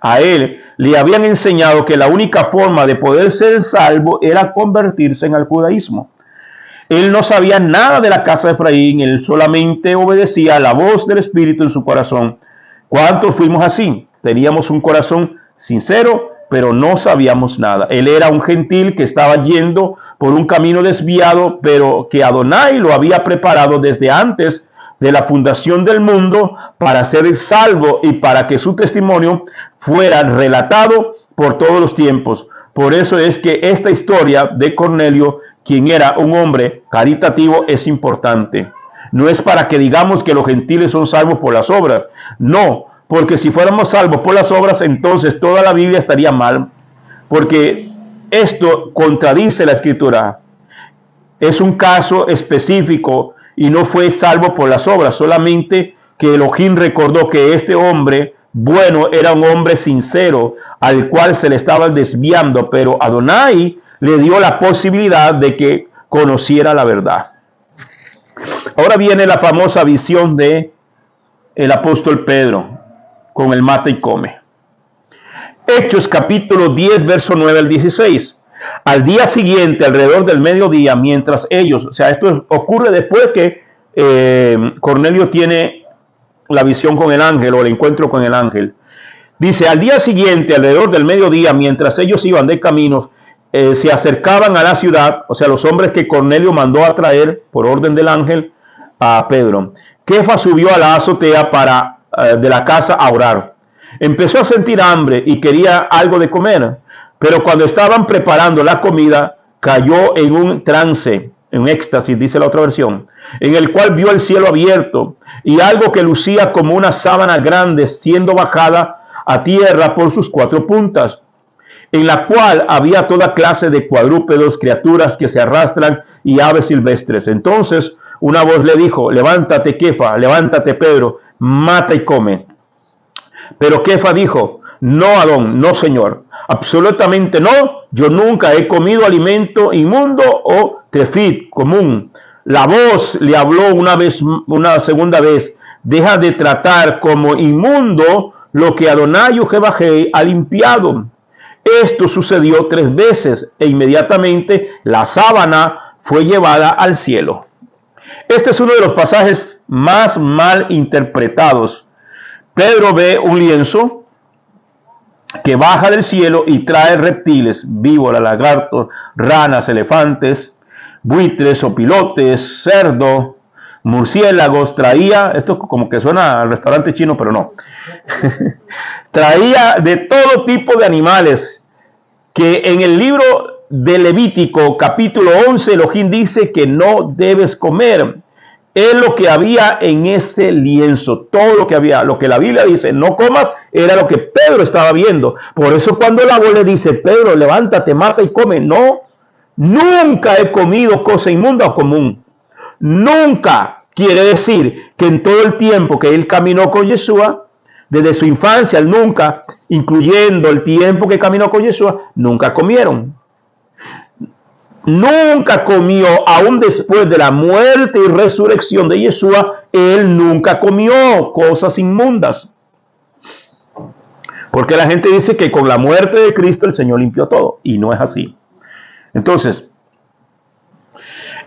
a él le habían enseñado que la única forma de poder ser salvo era convertirse en el judaísmo. Él no sabía nada de la casa de Efraín, él solamente obedecía a la voz del Espíritu en su corazón. ¿Cuántos fuimos así? Teníamos un corazón sincero, pero no sabíamos nada. Él era un gentil que estaba yendo por un camino desviado, pero que Adonai lo había preparado desde antes de la fundación del mundo para ser salvo y para que su testimonio fuera relatado por todos los tiempos. Por eso es que esta historia de Cornelio, quien era un hombre caritativo, es importante. No es para que digamos que los gentiles son salvos por las obras. No, porque si fuéramos salvos por las obras, entonces toda la Biblia estaría mal. Porque esto contradice la Escritura. Es un caso específico y no fue salvo por las obras. Solamente que Elohim recordó que este hombre bueno era un hombre sincero, al cual se le estaba desviando, pero Adonai le dio la posibilidad de que conociera la verdad. Ahora viene la famosa visión de el apóstol Pedro con el mata y come. Hechos capítulo 10, verso 9 al 16. Al día siguiente, alrededor del mediodía, mientras ellos, o sea, esto ocurre después que Cornelio tiene la visión con el ángel o el encuentro con el ángel. Dice, al día siguiente, alrededor del mediodía, mientras ellos iban de camino, se acercaban a la ciudad, o sea, los hombres que Cornelio mandó a traer por orden del ángel a Pedro. Kefa subió a la azotea de la casa a orar. Empezó a sentir hambre y quería algo de comer, pero cuando estaban preparando la comida, cayó en un trance, en un éxtasis, dice la otra versión, en el cual vio el cielo abierto y algo que lucía como una sábana grande siendo bajada a tierra por sus 4 puntas, en la cual había toda clase de cuadrúpedos, criaturas que se arrastran y aves silvestres. Entonces una voz le dijo, levántate Kefa, levántate Pedro, mata y come. Pero Kefa dijo, no Adón, no Señor, absolutamente no, yo nunca he comido alimento inmundo o tefit común. La voz le habló una segunda vez, deja de tratar como inmundo lo que Adonai Yehuvah ha limpiado. Esto sucedió 3 veces e inmediatamente la sábana fue llevada al cielo. Este es uno de los pasajes más mal interpretados. Pedro ve un lienzo que baja del cielo y trae reptiles, víboras, lagartos, ranas, elefantes, buitres, opilotes, cerdo, murciélagos, traía, esto como que suena al restaurante chino, pero no, traía de todo tipo de animales, que en el libro de Levítico capítulo 11 Elohim dice que no debes comer. Es lo que había en ese lienzo, todo lo que había, lo que la Biblia dice, no comas, era lo que Pedro estaba viendo. Por eso cuando la voz le dice, Pedro, levántate, mata y come, no, nunca he comido cosa inmunda o común. Nunca quiere decir que en todo el tiempo que él caminó con Yeshua, desde su infancia, él nunca, incluyendo el tiempo que caminó con Yeshua, nunca comieron. Nunca comió, aún después de la muerte y resurrección de Yeshua, él nunca comió cosas inmundas. Porque la gente dice que con la muerte de Cristo el Señor limpió todo, y no es así. Entonces,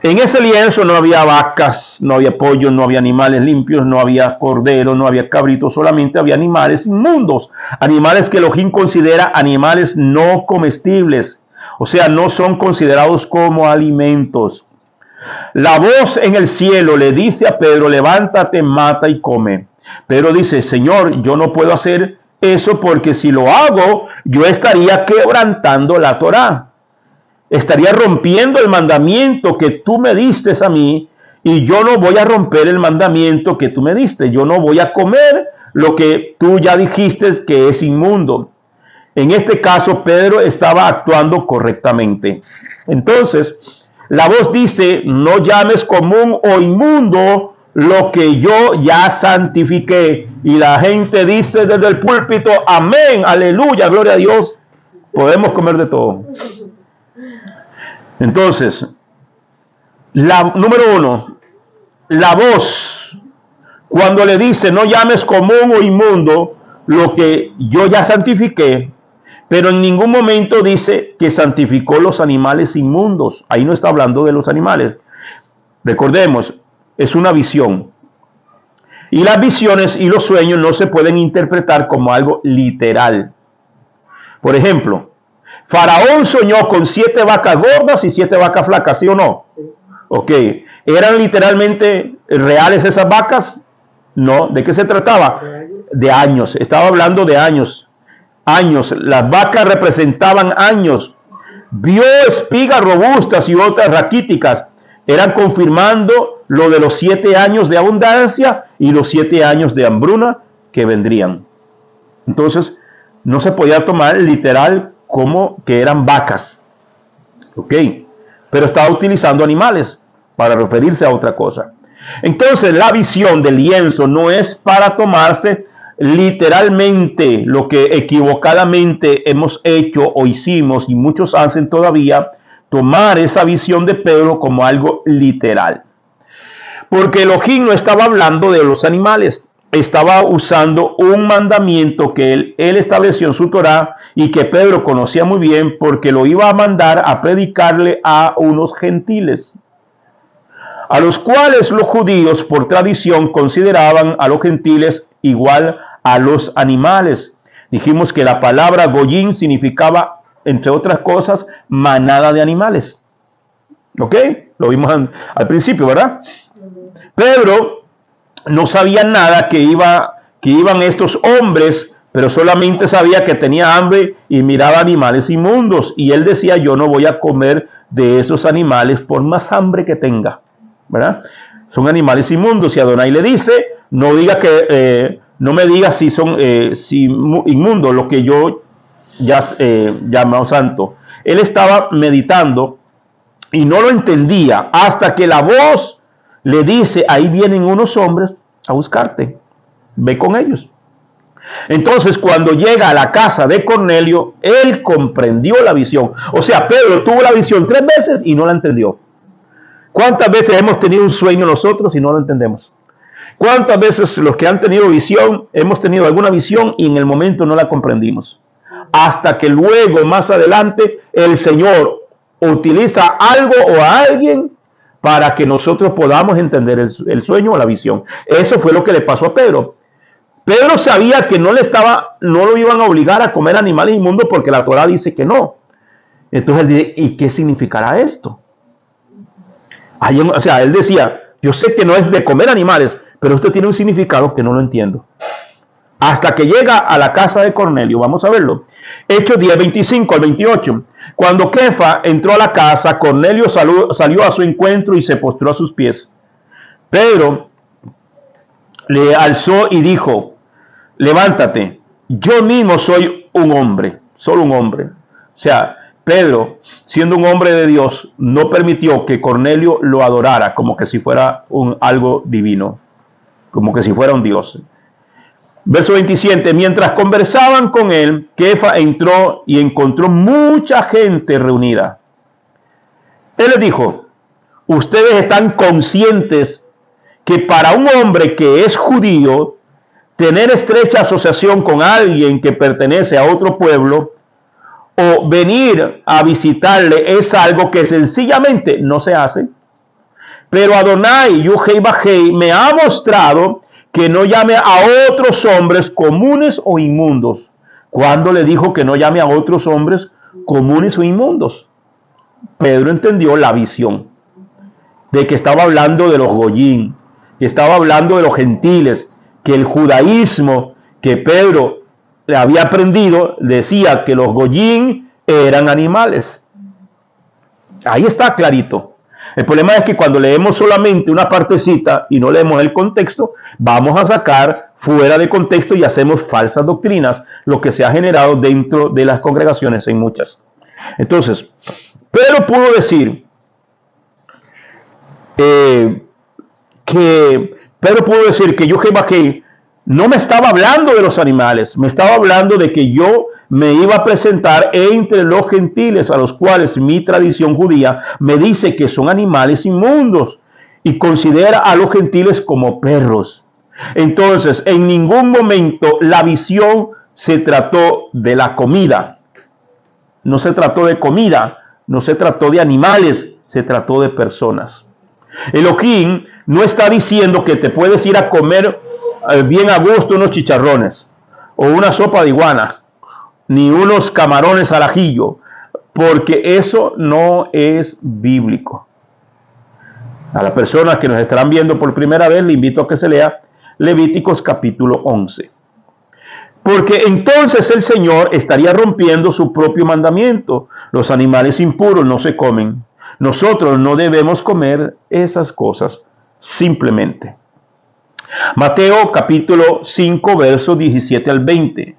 en ese lienzo no había vacas, no había pollos, no había animales limpios, no había corderos, no había cabritos, solamente había animales inmundos, animales que Elohim considera animales no comestibles. O sea, no son considerados como alimentos. La voz en el cielo le dice a Pedro, levántate, mata y come. Pedro dice, Señor, yo no puedo hacer eso porque si lo hago, yo estaría quebrantando la Torá. Estaría rompiendo el mandamiento que tú me diste a mí y yo no voy a romper el mandamiento que tú me diste. Yo no voy a comer lo que tú ya dijiste que es inmundo. En este caso, Pedro estaba actuando correctamente. Entonces, la voz dice, no llames común o inmundo lo que yo ya santifiqué. Y la gente dice desde el púlpito, amén, aleluya, gloria a Dios. Podemos comer de todo. Entonces, número 1, la voz, cuando le dice, no llames común o inmundo lo que yo ya santifiqué, pero en ningún momento dice que santificó los animales inmundos. Ahí no está hablando de los animales. Recordemos, es una visión. Y las visiones y los sueños no se pueden interpretar como algo literal. Por ejemplo, Faraón soñó con 7 vacas gordas y 7 vacas flacas, ¿sí o no? Ok. ¿Eran literalmente reales esas vacas? No. ¿De qué se trataba? De años. Estaba hablando de años. Años, las vacas representaban años. Vio espigas robustas y otras raquíticas. Eran confirmando lo de los 7 años de abundancia y los 7 años de hambruna que vendrían. Entonces, no se podía tomar literal como que eran vacas. Ok, pero estaba utilizando animales para referirse a otra cosa. Entonces, la visión del lienzo no es para tomarse literalmente lo que equivocadamente hemos hecho o hicimos y muchos hacen todavía, tomar esa visión de Pedro como algo literal. Porque Elohim no estaba hablando de los animales, estaba usando un mandamiento que él estableció en su Torá y que Pedro conocía muy bien porque lo iba a mandar a predicarle a unos gentiles, a los cuales los judíos por tradición consideraban a los gentiles igual a los animales. Dijimos que la palabra goyim significaba, entre otras cosas, manada de animales. ¿Ok? Lo vimos al principio, ¿verdad? Pedro no sabía nada que iban estos hombres, pero solamente sabía que tenía hambre y miraba animales inmundos. Y él decía, yo no voy a comer de esos animales por más hambre que tenga, ¿verdad? Son animales inmundos. Y Adonai le dice, no diga que... no me digas si son inmundos, lo que yo ya llamo santo. Él estaba meditando y no lo entendía hasta que la voz le dice, ahí vienen unos hombres a buscarte, ve con ellos. Entonces, cuando llega a la casa de Cornelio, él comprendió la visión. O sea, Pedro tuvo la visión 3 veces y no la entendió. ¿Cuántas veces hemos tenido un sueño nosotros y no lo entendemos? ¿Cuántas veces los que han tenido visión, hemos tenido alguna visión y en el momento no la comprendimos? Hasta que luego, más adelante, el Señor utiliza algo o a alguien para que nosotros podamos entender el sueño o la visión. Eso fue lo que le pasó a Pedro. Pedro sabía que no lo iban a obligar a comer animales inmundos porque la Torá dice que no. Entonces él dice, ¿y qué significará esto? O sea, él decía, Yo sé que no es de comer animales, pero esto tiene un significado que no lo entiendo. Hasta que llega a la casa de Cornelio. Vamos a verlo. Hechos 10, 25 al 28. Cuando Kefa entró a la casa, Cornelio salió a su encuentro y se postró a sus pies. Pedro le alzó y dijo: levántate, yo mismo soy un hombre, solo un hombre. O sea, Pedro, siendo un hombre de Dios, no permitió que Cornelio lo adorara como que si fuera algo divino, como que si fuera un Dios. Verso 27, mientras conversaban con él, Kefa entró y encontró mucha gente reunida. Él les dijo: ustedes están conscientes que para un hombre que es judío, tener estrecha asociación con alguien que pertenece a otro pueblo o venir a visitarle es algo que sencillamente no se hace. Pero Adonai Yuhei Bajei me ha mostrado que no llame a otros hombres comunes o inmundos. ¿Cuándo le dijo que no llame a otros hombres comunes o inmundos? Pedro entendió la visión de que estaba hablando de los goyín, que estaba hablando de los gentiles, que el judaísmo que Pedro le había aprendido decía que los goyín eran animales. Ahí está clarito. El problema es que cuando leemos solamente una partecita y no leemos el contexto, vamos a sacar fuera de contexto y hacemos falsas doctrinas, lo que se ha generado dentro de las congregaciones en muchas. Entonces, Pedro pudo decir que Yuhei Bajei no me estaba hablando de los animales, me estaba hablando de que yo me iba a presentar entre los gentiles a los cuales mi tradición judía me dice que son animales inmundos y considera a los gentiles como perros. Entonces, en ningún momento la visión se trató de la comida. No se trató de comida, no se trató de animales, se trató de personas. Elohim no está diciendo que te puedes ir a comer bien a gusto unos chicharrones o una sopa de iguana, ni unos camarones al ajillo, porque eso no es bíblico. A las personas que nos estarán viendo por primera vez, le invito a que se lea Levíticos capítulo 11. Porque entonces el Señor estaría rompiendo su propio mandamiento. Los animales impuros no se comen. Nosotros no debemos comer esas cosas simplemente. Mateo capítulo 5, versos 17 al 20.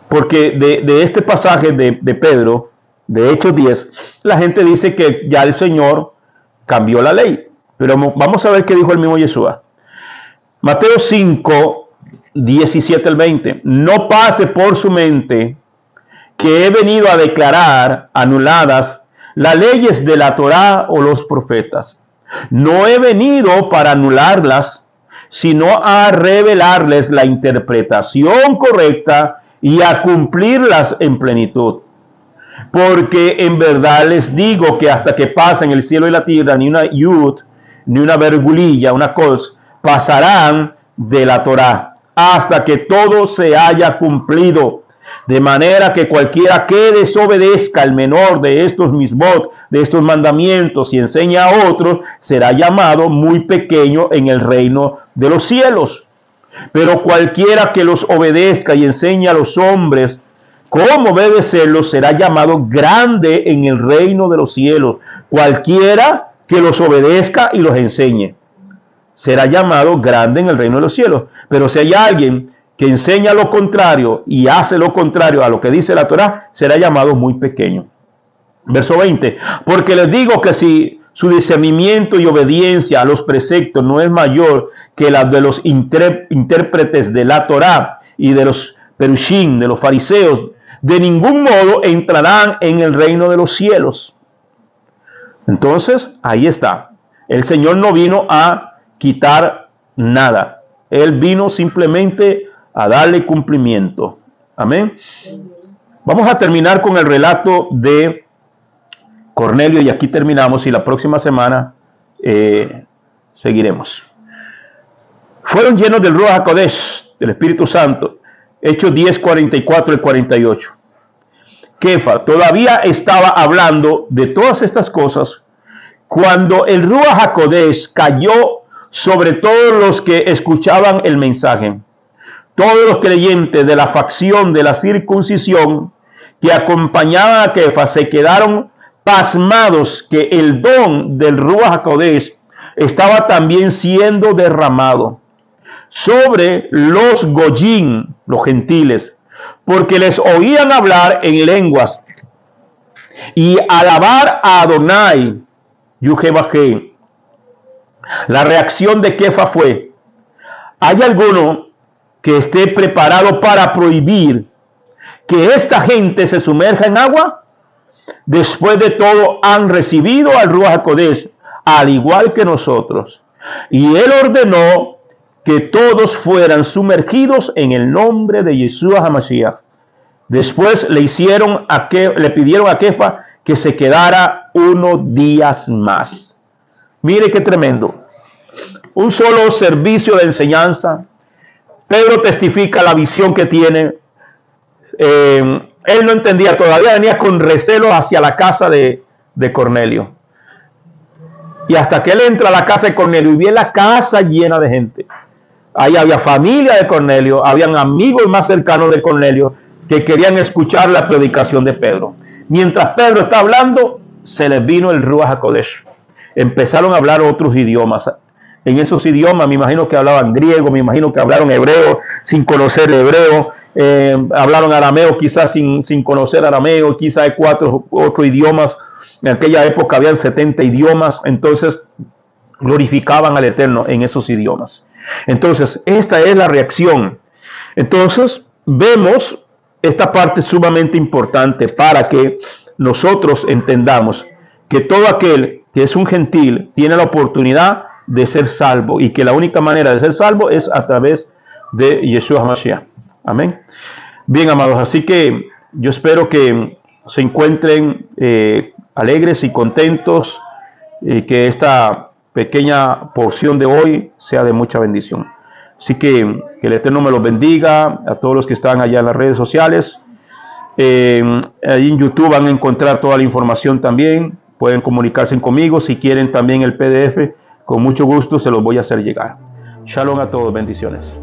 Porque de este pasaje de Pedro, de Hechos 10, la gente dice que ya el Señor cambió la ley. Pero vamos a ver qué dijo el mismo Yeshua. Mateo 5, 17 al 20. No pase por su mente que he venido a declarar anuladas las leyes de la Torá o los profetas. No he venido para anularlas, sino a revelarles la interpretación correcta y a cumplirlas en plenitud. Porque en verdad les digo que hasta que pasen el cielo y la tierra, ni una yud, ni una virgulilla, una cos, pasarán de la Torá, hasta que todo se haya cumplido. De manera que cualquiera que desobedezca el menor de estos misbot, de estos mandamientos, y enseña a otros, será llamado muy pequeño en el reino de los cielos. Pero cualquiera que los obedezca y enseñe a los hombres cómo obedecerlos, será llamado grande en el reino de los cielos. Cualquiera que los obedezca y los enseñe, será llamado grande en el reino de los cielos. Pero si hay alguien que enseña lo contrario y hace lo contrario a lo que dice la Torá, será llamado muy pequeño. Verso 20. Porque les digo que si su discernimiento y obediencia a los preceptos no es mayor que la de los intérpretes de la Torá y de los perushim, de los fariseos, de ningún modo entrarán en el reino de los cielos. Entonces, ahí está. El Señor no vino a quitar nada. Él vino simplemente a darle cumplimiento. Amén. Vamos a terminar con el relato de Cornelio y aquí terminamos y la próxima semana seguiremos. Fueron llenos del Ruach HaKodesh, del Espíritu Santo. Hechos 10, 44 y 48. Kefa todavía estaba hablando de todas estas cosas cuando el Ruach HaKodesh cayó sobre todos los que escuchaban el mensaje, todos los creyentes de la facción de la circuncisión que acompañaban a Kefa se quedaron pasmados que el don del Ruach HaKodesh estaba también siendo derramado sobre los goyim, los gentiles, porque les oían hablar en lenguas y alabar a Adonai, Yuhebajé. La reacción de Kefa fue: ¿hay alguno que esté preparado para prohibir que esta gente se sumerja en agua? Después de todo, han recibido al Ruach HaKodesh, al igual que nosotros. Y él ordenó que todos fueran sumergidos en el nombre de Yeshua HaMashiach. Después le pidieron a Kefa que se quedara unos días más. Mire qué tremendo. Un solo servicio de enseñanza. Pedro testifica la visión que tiene. Él no entendía, todavía venía con recelo hacia la casa de Cornelio. Y hasta que él entra a la casa de Cornelio y ve la casa llena de gente. Ahí había familia de Cornelio, habían amigos más cercanos de Cornelio que querían escuchar la predicación de Pedro. Mientras Pedro está hablando, se les vino el Ruach HaKodesh. Empezaron a hablar otros idiomas. En esos idiomas me imagino que hablaban griego, me imagino que hablaron hebreo sin conocer hebreo. Hablaron arameo quizás sin conocer arameo, quizás hay 4 otros idiomas. En aquella época habían 70 idiomas, entonces glorificaban al Eterno en esos idiomas. Entonces, esta es la reacción. Entonces, vemos esta parte sumamente importante para que nosotros entendamos que todo aquel que es un gentil tiene la oportunidad de ser salvo y que la única manera de ser salvo es a través de Yeshua HaMashiach. Amén. Bien, amados, así que yo espero que se encuentren alegres y contentos y que esta pequeña porción de hoy sea de mucha bendición. Así que el Eterno me los bendiga a todos los que están allá en las redes sociales. Ahí en YouTube van a encontrar toda la información también. Pueden comunicarse conmigo. Si quieren también el PDF, con mucho gusto se los voy a hacer llegar. Shalom a todos, bendiciones.